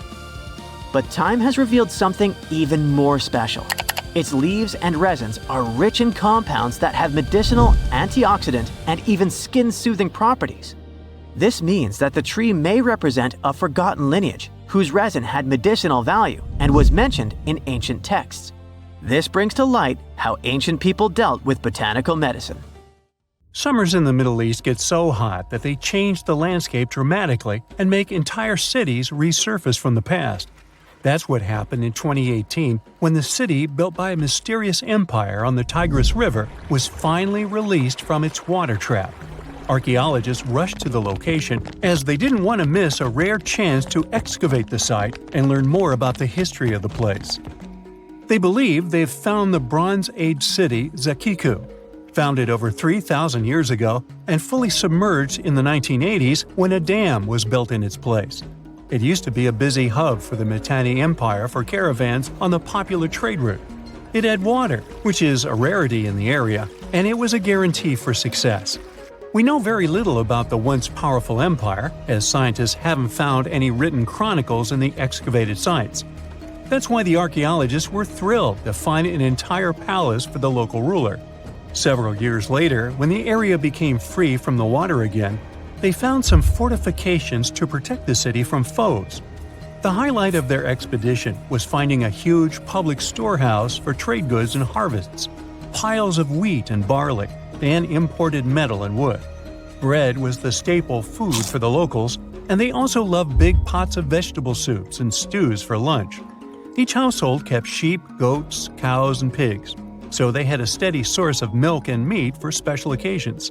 But time has revealed something even more special. Its leaves and resins are rich in compounds that have medicinal, antioxidant, and even skin-soothing properties. This means that the tree may represent a forgotten lineage whose resin had medicinal value and was mentioned in ancient texts. This brings to light how ancient people dealt with botanical medicine. Summers in the Middle East get so hot that they change the landscape dramatically and make entire cities resurface from the past. That's what happened in 2018 when the city built by a mysterious empire on the Tigris River was finally released from its water trap. Archaeologists rushed to the location as they didn't want to miss a rare chance to excavate the site and learn more about the history of the place. They believe they've found the Bronze Age city Zakiku, founded over 3,000 years ago and fully submerged in the 1980s when a dam was built in its place. It used to be a busy hub for the Mitanni Empire for caravans on the popular trade route. It had water, which is a rarity in the area, and it was a guarantee for success. We know very little about the once powerful empire, as scientists haven't found any written chronicles in the excavated sites. That's why the archaeologists were thrilled to find an entire palace for the local ruler. Several years later, when the area became free from the water again, they found some fortifications to protect the city from foes. The highlight of their expedition was finding a huge public storehouse for trade goods and harvests, piles of wheat and barley, and imported metal and wood. Bread was the staple food for the locals, and they also loved big pots of vegetable soups and stews for lunch. Each household kept sheep, goats, cows, and pigs, so they had a steady source of milk and meat for special occasions.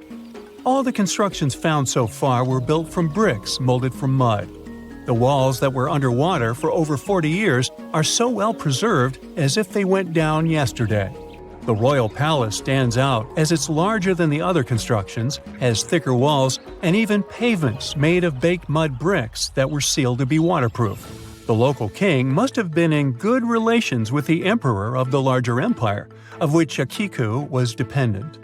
All the constructions found so far were built from bricks molded from mud. The walls that were underwater for over 40 years are so well preserved as if they went down yesterday. The royal palace stands out as it's larger than the other constructions, has thicker walls, and even pavements made of baked mud bricks that were sealed to be waterproof. The local king must have been in good relations with the emperor of the larger empire, of which Zakiku was dependent.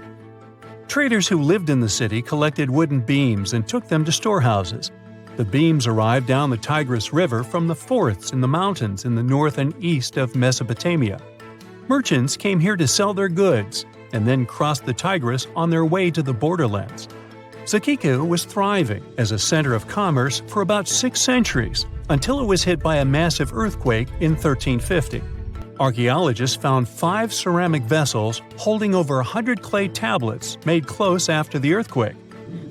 Traders who lived in the city collected wooden beams and took them to storehouses. The beams arrived down the Tigris River from the forests in the mountains in the north and east of Mesopotamia. Merchants came here to sell their goods and then crossed the Tigris on their way to the borderlands. Zakiku was thriving as a center of commerce for about 6 centuries until it was hit by a massive earthquake in 1350. Archaeologists found 5 ceramic vessels holding over 100 clay tablets made close after the earthquake.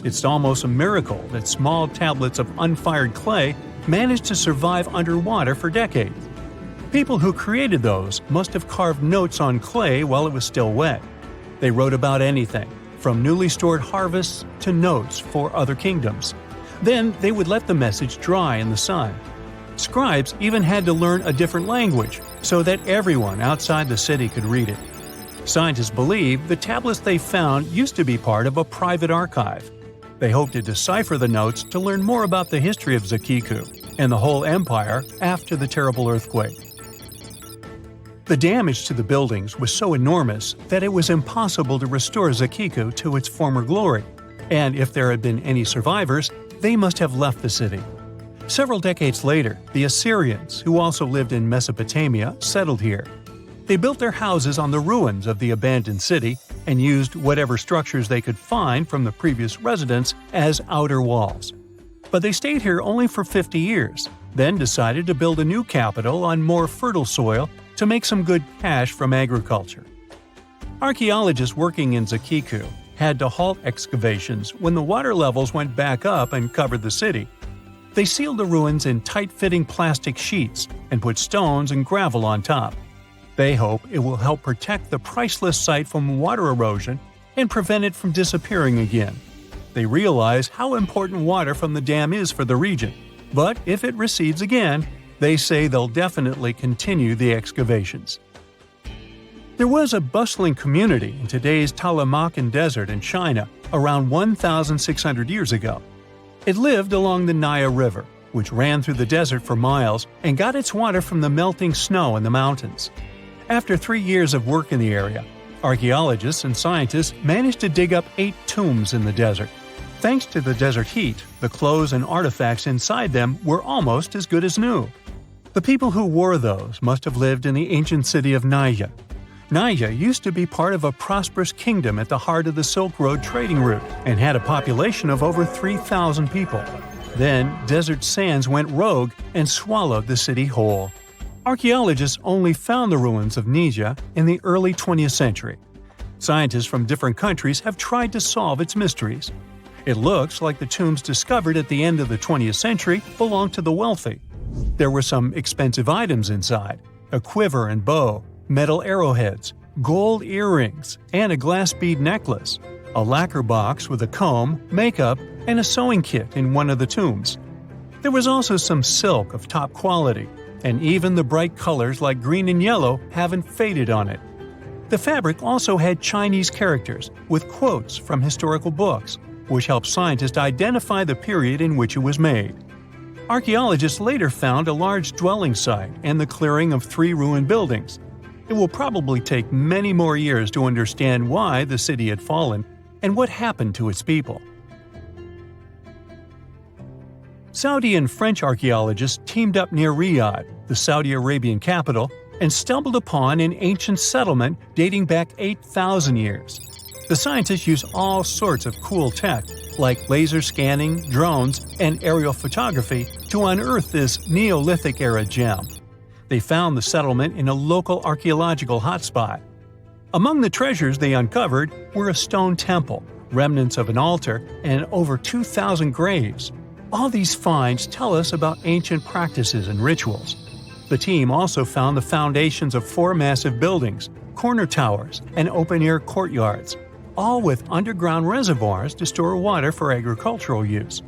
It's almost a miracle that small tablets of unfired clay managed to survive underwater for decades. People who created those must have carved notes on clay while it was still wet. They wrote about anything, from newly stored harvests to notes for other kingdoms. Then they would let the message dry in the sun. Scribes even had to learn a different language so that everyone outside the city could read it. Scientists believe the tablets they found used to be part of a private archive. They hoped to decipher the notes to learn more about the history of Zakiku and the whole empire after the terrible earthquake. The damage to the buildings was so enormous that it was impossible to restore Zakiku to its former glory, and if there had been any survivors, they must have left the city. Several decades later, the Assyrians, who also lived in Mesopotamia, settled here. They built their houses on the ruins of the abandoned city and used whatever structures they could find from the previous residents as outer walls. But they stayed here only for 50 years, then decided to build a new capital on more fertile soil to make some good cash from agriculture. Archaeologists working in Zakiku had to halt excavations when the water levels went back up and covered the city. They sealed the ruins in tight-fitting plastic sheets and put stones and gravel on top. They hope it will help protect the priceless site from water erosion and prevent it from disappearing again. They realize how important water from the dam is for the region, but if it recedes again, they say they'll definitely continue the excavations. There was a bustling community in today's Taklamakan Desert in China around 1,600 years ago. It lived along the Nile River, which ran through the desert for miles and got its water from the melting snow in the mountains. After 3 years of work in the area, archaeologists and scientists managed to dig up 8 tombs in the desert. Thanks to the desert heat, the clothes and artifacts inside them were almost as good as new. The people who wore those must have lived in the ancient city of Nazca. Nazca used to be part of a prosperous kingdom at the heart of the Silk Road trading route and had a population of over 3,000 people. Then, desert sands went rogue and swallowed the city whole. Archaeologists only found the ruins of Nazca in the early 20th century. Scientists from different countries have tried to solve its mysteries. It looks like the tombs discovered at the end of the 20th century belonged to the wealthy. There were some expensive items inside: a quiver and bow, metal arrowheads, gold earrings, and a glass bead necklace, a lacquer box with a comb, makeup, and a sewing kit in one of the tombs. There was also some silk of top quality, and even the bright colors like green and yellow haven't faded on it. The fabric also had Chinese characters with quotes from historical books, which helped scientists identify the period in which it was made. Archaeologists later found a large dwelling site and the clearing of 3 ruined buildings. It will probably take many more years to understand why the city had fallen and what happened to its people. Saudi and French archaeologists teamed up near Riyadh, the Saudi Arabian capital, and stumbled upon an ancient settlement dating back 8,000 years. The scientists used all sorts of cool tech, like laser scanning, drones, and aerial photography, to unearth this Neolithic-era gem. They found the settlement in a local archaeological hotspot. Among the treasures they uncovered were a stone temple, remnants of an altar, and over 2,000 graves. All these finds tell us about ancient practices and rituals. The team also found the foundations of 4 massive buildings, corner towers, and open-air courtyards, all with underground reservoirs to store water for agricultural use.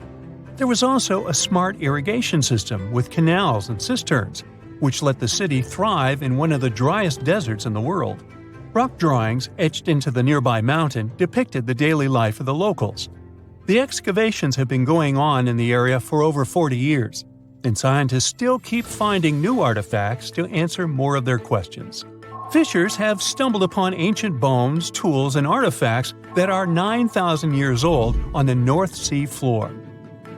There was also a smart irrigation system with canals and cisterns, which let the city thrive in one of the driest deserts in the world. Rock drawings etched into the nearby mountain depicted the daily life of the locals. The excavations have been going on in the area for over 40 years, and scientists still keep finding new artifacts to answer more of their questions. Fishers have stumbled upon ancient bones, tools, and artifacts that are 9,000 years old on the North Sea floor.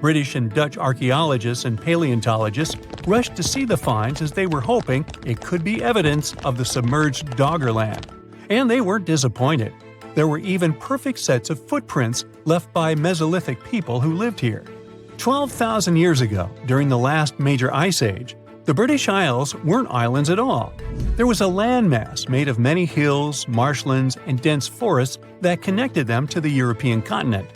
British and Dutch archaeologists and paleontologists rushed to see the finds as they were hoping it could be evidence of the submerged Doggerland. And they weren't disappointed. There were even perfect sets of footprints left by Mesolithic people who lived here. 12,000 years ago, during the last major ice age, the British Isles weren't islands at all. There was a landmass made of many hills, marshlands, and dense forests that connected them to the European continent.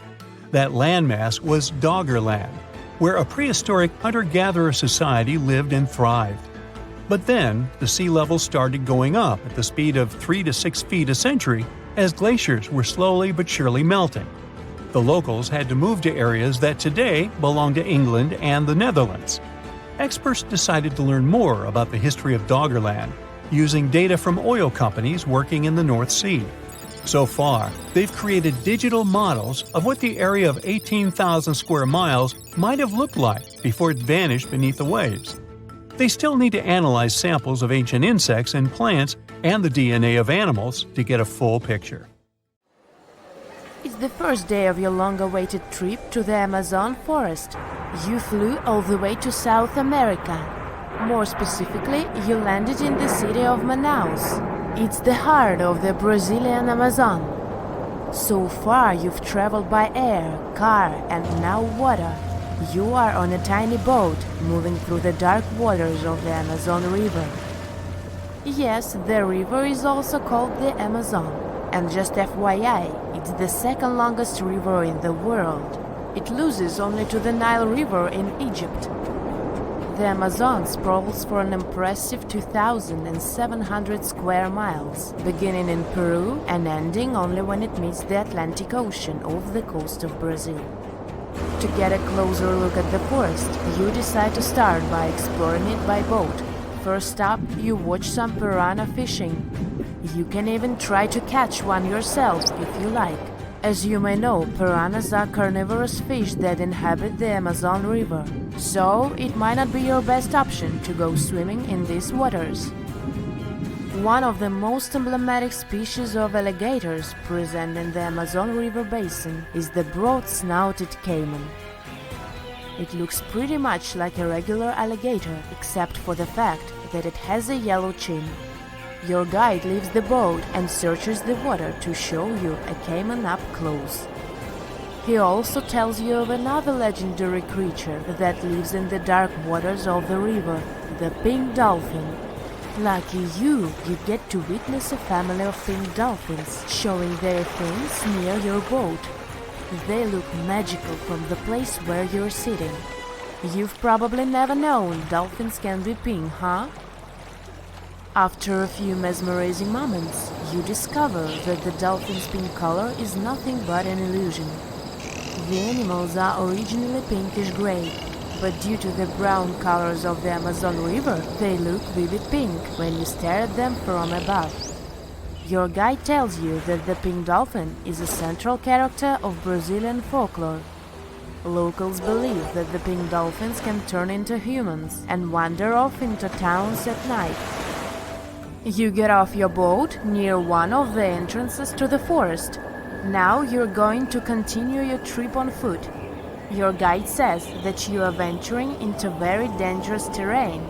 That landmass was Doggerland, where a prehistoric hunter-gatherer society lived and thrived. But then, the sea level started going up at the speed of 3 to 6 feet a century as glaciers were slowly but surely melting. The locals had to move to areas that today belong to England and the Netherlands. Experts decided to learn more about the history of Doggerland, using data from oil companies working in the North Sea. So far, they've created digital models of what the area of 18,000 square miles might have looked like before it vanished beneath the waves. They still need to analyze samples of ancient insects and plants and the DNA of animals to get a full picture. It's the first day of your long-awaited trip to the Amazon forest. You flew all the way to South America. More specifically, you landed in the city of Manaus. It's the heart of the Brazilian Amazon. So far, you've traveled by air, car, and now water. You are on a tiny boat, moving through the dark waters of the Amazon River. Yes, the river is also called the Amazon. And just FYI, it's the second longest river in the world. It loses only to the Nile River in Egypt. The Amazon sprawls for an impressive 2,700 square miles, beginning in Peru and ending only when it meets the Atlantic Ocean off the coast of Brazil. To get a closer look at the forest, you decide to start by exploring it by boat. First up, you watch some piranha fishing. You can even try to catch one yourself if you like. As you may know, piranhas are carnivorous fish that inhabit the Amazon River, so it might not be your best option to go swimming in these waters. One of the most emblematic species of alligators present in the Amazon River basin is the broad-snouted caiman. It looks pretty much like a regular alligator, except for the fact that it has a yellow chin. Your guide leaves the boat and searches the water to show you a caiman up close. He also tells you of another legendary creature that lives in the dark waters of the river, the pink dolphin. Lucky you get to witness a family of pink dolphins showing their fins near your boat. They look magical from the place where you're sitting. You've probably never known dolphins can be pink, huh? After a few mesmerizing moments, you discover that the dolphin's pink color is nothing but an illusion. The animals are originally pinkish-gray, but due to the brown colors of the Amazon River, they look vivid pink when you stare at them from above. Your guide tells you that the pink dolphin is a central character of Brazilian folklore. Locals believe that the pink dolphins can turn into humans and wander off into towns at night. You get off your boat near one of the entrances to the forest. Now you're going to continue your trip on foot. Your guide says that you are venturing into very dangerous terrain.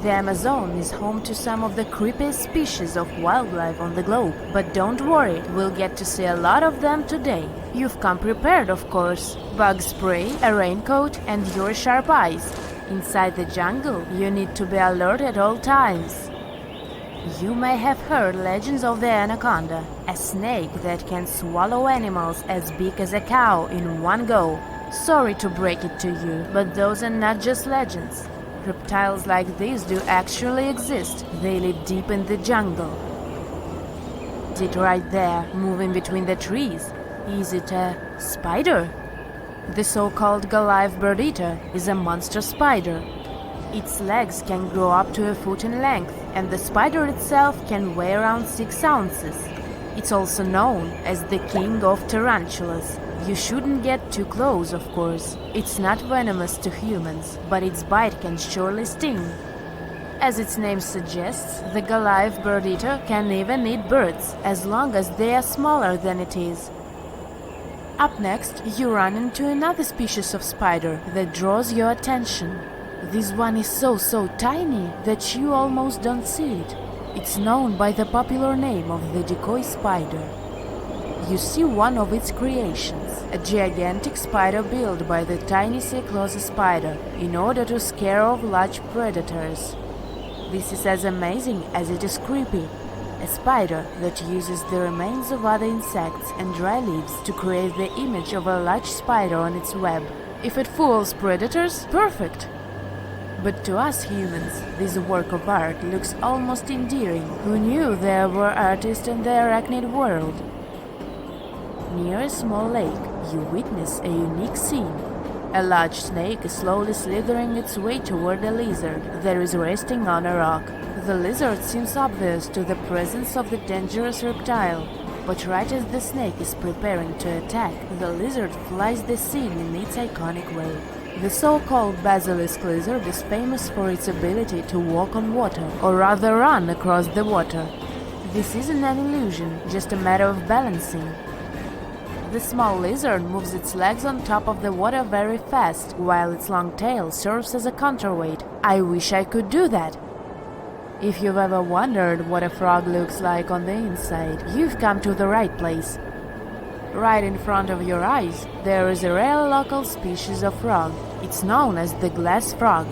The Amazon is home to some of the creepiest species of wildlife on the globe, but don't worry, we'll get to see a lot of them today. You've come prepared, of course. Bug spray, a raincoat, and your sharp eyes. Inside the jungle, you need to be alert at all times. You may have heard legends of the anaconda, a snake that can swallow animals as big as a cow in one go. Sorry to break it to you, but those are not just legends. Reptiles like these do actually exist. They live deep in the jungle. Is it right there, moving between the trees? Is it a spider? The so-called Goliath bird-eater is a monster spider. Its legs can grow up to a foot in length, and the spider itself can weigh around 6 ounces. It's also known as the king of tarantulas. You shouldn't get too close, of course. It's not venomous to humans, but its bite can surely sting. As its name suggests, the Goliath bird-eater can even eat birds, as long as they are smaller than it is. Up next, you run into another species of spider that draws your attention. This one is so tiny that you almost don't see it. It's known by the popular name of the decoy spider. You see one of its creations, a gigantic spider built by the tiny Cyclosa spider in order to scare off large predators. This is as amazing as it is creepy. A spider that uses the remains of other insects and dry leaves to create the image of a large spider on its web. If it fools predators, perfect! But to us humans, this work of art looks almost endearing. Who knew there were artists in the arachnid world? Near a small lake, you witness a unique scene. A large snake is slowly slithering its way toward a lizard that is resting on a rock. The lizard seems obvious to the presence of the dangerous reptile, but right as the snake is preparing to attack, the lizard flies the scene in its iconic way. The so-called basilisk lizard is famous for its ability to walk on water, or rather run across the water. This isn't an illusion, just a matter of balancing. The small lizard moves its legs on top of the water very fast, while its long tail serves as a counterweight. I wish I could do that. If you've ever wondered what a frog looks like on the inside, you've come to the right place. Right in front of your eyes, there is a rare local species of frog. It's known as the glass frog.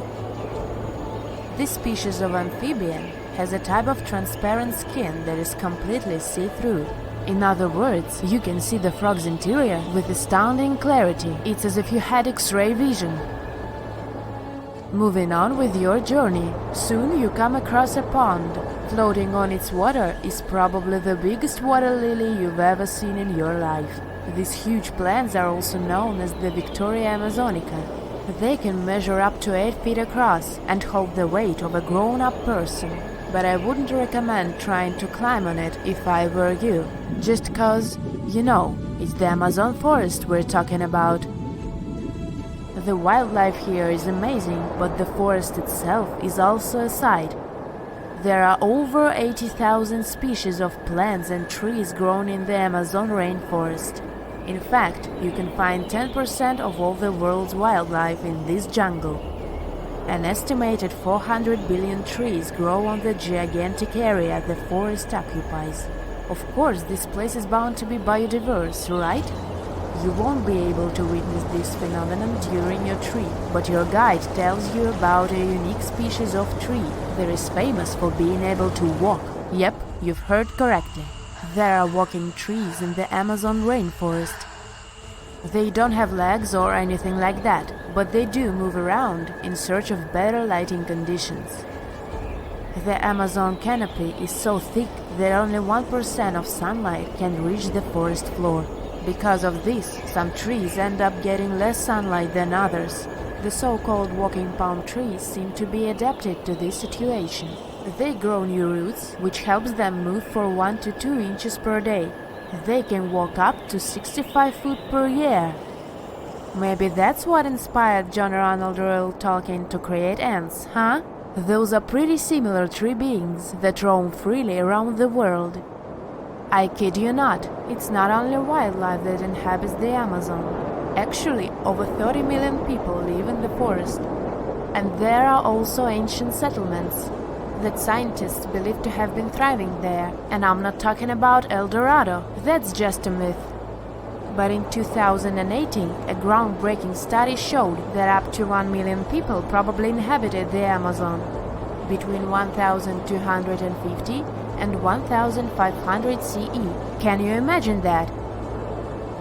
This species of amphibian has a type of transparent skin that is completely see-through. In other words, you can see the frog's interior with astounding clarity. It's as if you had X-ray vision. Moving on with your journey, soon you come across a pond. Floating on its water is probably the biggest water lily you've ever seen in your life. These huge plants are also known as the Victoria Amazonica. They can measure up to 8 feet across and hold the weight of a grown-up person. But I wouldn't recommend trying to climb on it if I were you. Just cause, you know, it's the Amazon forest we're talking about. The wildlife here is amazing, but the forest itself is also a sight. There are over 80,000 species of plants and trees grown in the Amazon rainforest. In fact, you can find 10% of all the world's wildlife in this jungle. An estimated 400 billion trees grow on the gigantic area the forest occupies. Of course, this place is bound to be biodiverse, right? You won't be able to witness this phenomenon during your trip, but your guide tells you about a unique species of tree that is famous for being able to walk. Yep, you've heard correctly. There are walking trees in the Amazon rainforest. They don't have legs or anything like that, but they do move around in search of better lighting conditions. The Amazon canopy is so thick that only 1% of sunlight can reach the forest floor. Because of this, some trees end up getting less sunlight than others. The so-called walking palm trees seem to be adapted to this situation. They grow new roots, which helps them move for 1 to 2 inches per day. They can walk up to 65 feet per year. Maybe that's what inspired John Ronald Reuel Tolkien to create ants, huh? Those are pretty similar tree beings that roam freely around the world. I kid you not, it's not only wildlife that inhabits the Amazon. Actually, over 30 million people live in the forest. And there are also ancient settlements that scientists believe to have been thriving there. And I'm not talking about El Dorado, that's just a myth. But in 2018, a groundbreaking study showed that up to 1 million people probably inhabited the Amazon, between 1250 and 1500 CE. Can you imagine that?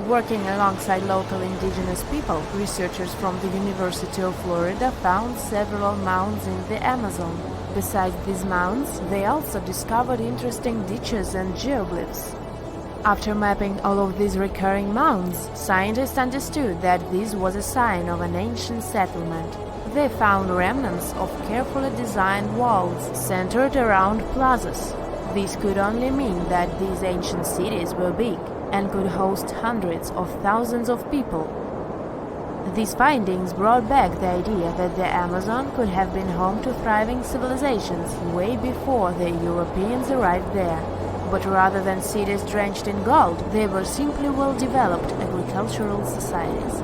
Working alongside local indigenous people, researchers from the University of Florida found several mounds in the Amazon. Besides these mounds, they also discovered interesting ditches and geoglyphs. After mapping all of these recurring mounds, scientists understood that this was a sign of an ancient settlement. They found remnants of carefully designed walls centered around plazas. This could only mean that these ancient cities were big and could host hundreds of thousands of people. These findings brought back the idea that the Amazon could have been home to thriving civilizations way before the Europeans arrived there. But rather than cities drenched in gold, they were simply well-developed agricultural societies.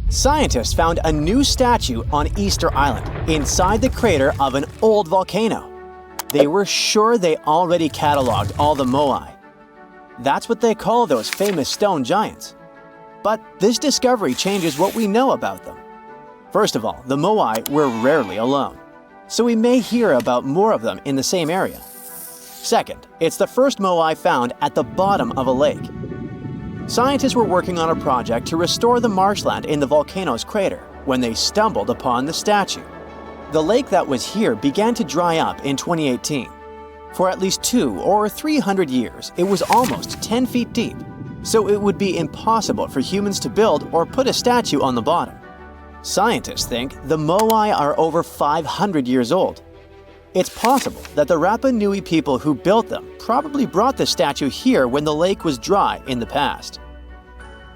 Scientists found a new statue on Easter Island, inside the crater of an old volcano. They were sure they already cataloged all the moai. That's what they call those famous stone giants. But this discovery changes what we know about them. First of all, the moai were rarely alone, so we may hear about more of them in the same area. Second, it's the first moai found at the bottom of a lake. Scientists were working on a project to restore the marshland in the volcano's crater when they stumbled upon the statue. The lake that was here began to dry up in 2018. For at least 200 or 300 years, it was almost 10 feet deep, so it would be impossible for humans to build or put a statue on the bottom. Scientists think the moai are over 500 years old. It's possible that the Rapa Nui people who built them probably brought the statue here when the lake was dry in the past.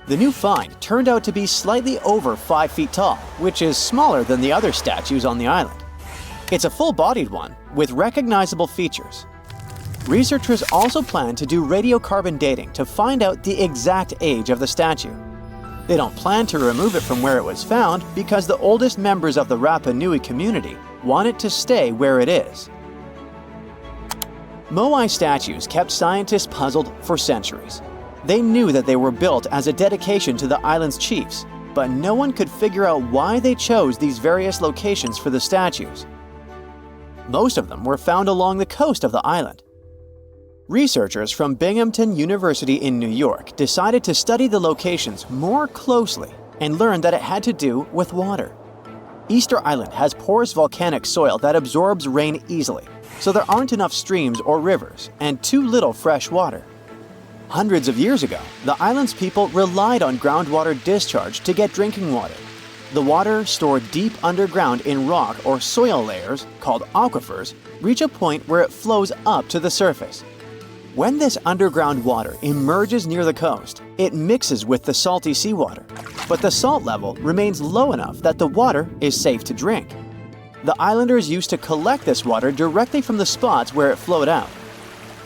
The new find turned out to be slightly over 5 feet tall, which is smaller than the other statues on the island. It's a full-bodied one with recognizable features. Researchers also plan to do radiocarbon dating to find out the exact age of the statue. They don't plan to remove it from where it was found because the oldest members of the Rapa Nui community want it to stay where it is. Moai statues kept scientists puzzled for centuries. They knew that they were built as a dedication to the island's chiefs, but no one could figure out why they chose these various locations for the statues. Most of them were found along the coast of the island. Researchers from Binghamton University in New York decided to study the locations more closely and learned that it had to do with water. Easter Island has porous volcanic soil that absorbs rain easily, so there aren't enough streams or rivers and too little fresh water. Hundreds of years ago, the island's people relied on groundwater discharge to get drinking water. The water stored deep underground in rock or soil layers, called aquifers, reach a point where it flows up to the surface. When this underground water emerges near the coast, it mixes with the salty seawater, but the salt level remains low enough that the water is safe to drink. The islanders used to collect this water directly from the spots where it flowed out.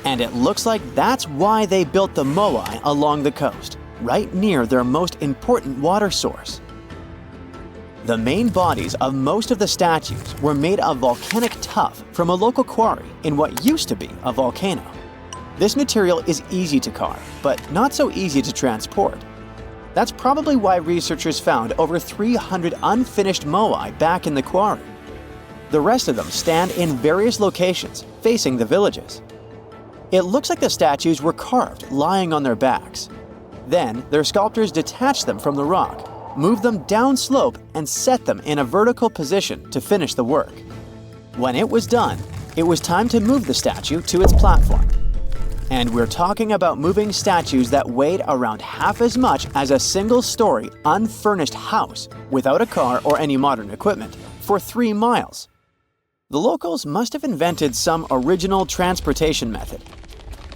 And it looks like that's why they built the moai along the coast, right near their most important water source. The main bodies of most of the statues were made of volcanic tuff from a local quarry in what used to be a volcano. This material is easy to carve, but not so easy to transport. That's probably why researchers found over 300 unfinished moai back in the quarry. The rest of them stand in various locations, facing the villages. It looks like the statues were carved lying on their backs. Then, their sculptors detached them from the rock, moved them downslope, and set them in a vertical position to finish the work. When it was done, it was time to move the statue to its platform. And we're talking about moving statues that weighed around half as much as a single-story, unfurnished house without a car or any modern equipment for 3 miles. The locals must have invented some original transportation method.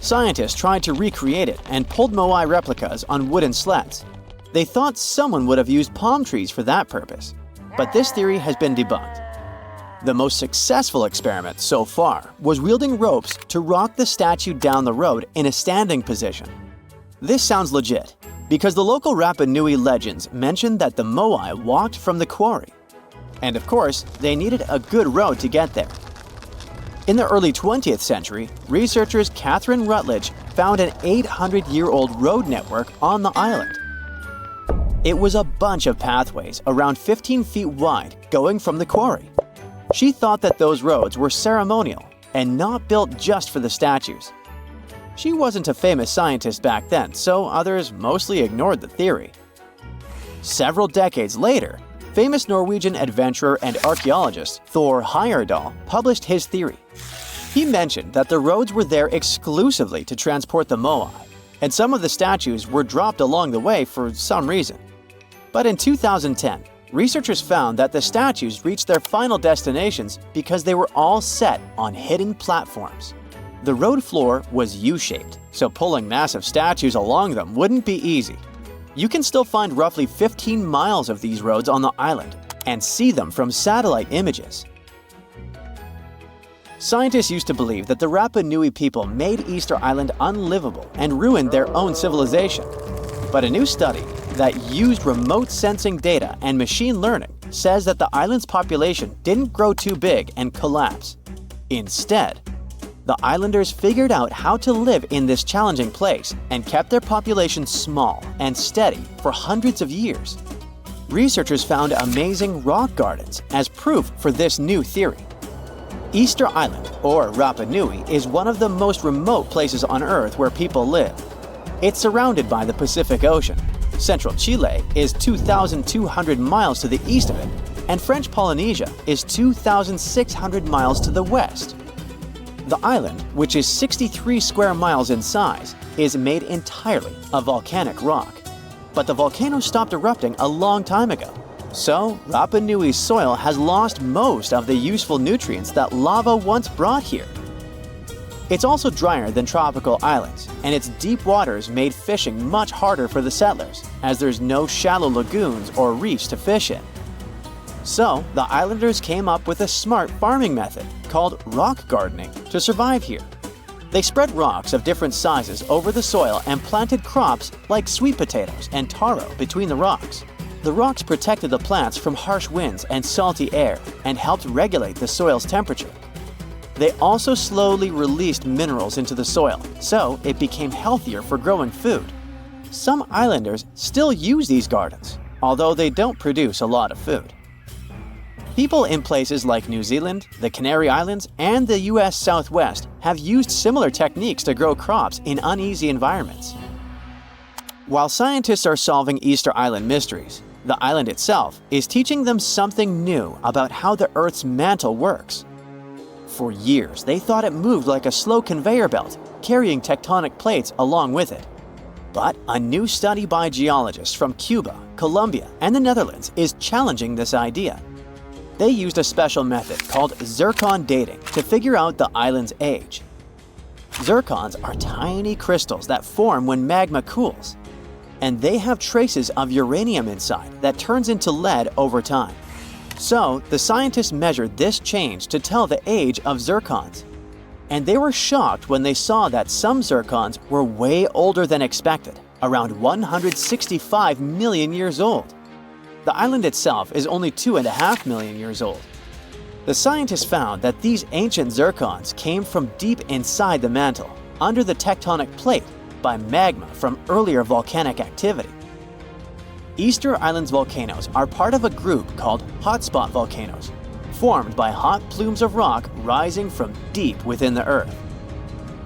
Scientists tried to recreate it and pulled moai replicas on wooden sleds. They thought someone would have used palm trees for that purpose, but this theory has been debunked. The most successful experiment so far was wielding ropes to rock the statue down the road in a standing position. This sounds legit, because the local Rapa Nui legends mentioned that the Moai walked from the quarry. And of course, they needed a good road to get there. In the early 20th century, researchers Catherine Rutledge found an 800-year-old road network on the island. It was a bunch of pathways around 15 feet wide going from the quarry. She thought that those roads were ceremonial and not built just for the statues. She wasn't a famous scientist back then, so others mostly ignored the theory. Several decades later, famous Norwegian adventurer and archaeologist Thor Heyerdahl published his theory. He mentioned that the roads were there exclusively to transport the Moai, and some of the statues were dropped along the way for some reason. But in 2010, researchers found that the statues reached their final destinations because they were all set on hidden platforms. The road floor was U-shaped, so pulling massive statues along them wouldn't be easy. You can still find roughly 15 miles of these roads on the island and see them from satellite images. Scientists used to believe that the Rapa Nui people made Easter Island unlivable and ruined their own civilization. But a new study that used remote sensing data and machine learning says that the island's population didn't grow too big and collapse. Instead, the islanders figured out how to live in this challenging place and kept their population small and steady for hundreds of years. Researchers found amazing rock gardens as proof for this new theory. Easter Island, or Rapa Nui, is one of the most remote places on Earth where people live. It's surrounded by the Pacific Ocean. Central Chile is 2,200 miles to the east of it, and French Polynesia is 2,600 miles to the west. The island, which is 63 square miles in size, is made entirely of volcanic rock. But the volcano stopped erupting a long time ago, so Rapa Nui's soil has lost most of the useful nutrients that lava once brought here. It's also drier than tropical islands, and its deep waters made fishing much harder for the settlers, as there's no shallow lagoons or reefs to fish in. So, the islanders came up with a smart farming method called rock gardening to survive here. They spread rocks of different sizes over the soil and planted crops like sweet potatoes and taro between the rocks. The rocks protected the plants from harsh winds and salty air and helped regulate the soil's temperature. They also slowly released minerals into the soil, so it became healthier for growing food. Some islanders still use these gardens, although they don't produce a lot of food. People in places like New Zealand, the Canary Islands, and the US Southwest have used similar techniques to grow crops in uneasy environments. While scientists are solving Easter Island mysteries, the island itself is teaching them something new about how the Earth's mantle works. For years, they thought it moved like a slow conveyor belt, carrying tectonic plates along with it. But a new study by geologists from Cuba, Colombia, and the Netherlands is challenging this idea. They used a special method called zircon dating to figure out the island's age. Zircons are tiny crystals that form when magma cools, and they have traces of uranium inside that turns into lead over time. So, the scientists measured this change to tell the age of zircons. And they were shocked when they saw that some zircons were way older than expected, around 165 million years old. The island itself is only 2.5 million years old. The scientists found that these ancient zircons came from deep inside the mantle, under the tectonic plate, by magma from earlier volcanic activity. Easter Island's volcanoes are part of a group called hotspot volcanoes, formed by hot plumes of rock rising from deep within the Earth.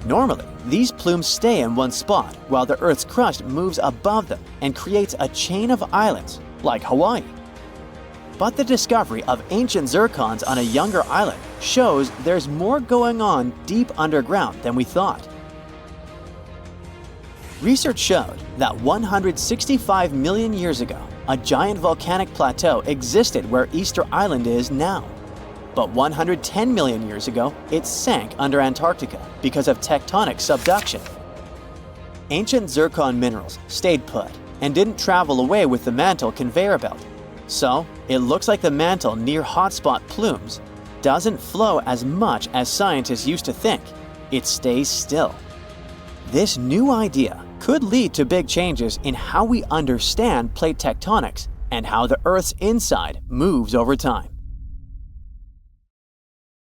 Normally, these plumes stay in one spot while the Earth's crust moves above them and creates a chain of islands, like Hawaii. But the discovery of ancient zircons on a younger island shows there's more going on deep underground than we thought. Research showed that 165 million years ago, a giant volcanic plateau existed where Easter Island is now. But 110 million years ago, it sank under Antarctica because of tectonic subduction. Ancient zircon minerals stayed put and didn't travel away with the mantle conveyor belt. So, it looks like the mantle near hotspot plumes doesn't flow as much as scientists used to think. It stays still. This new idea could lead to big changes in how we understand plate tectonics and how the Earth's inside moves over time.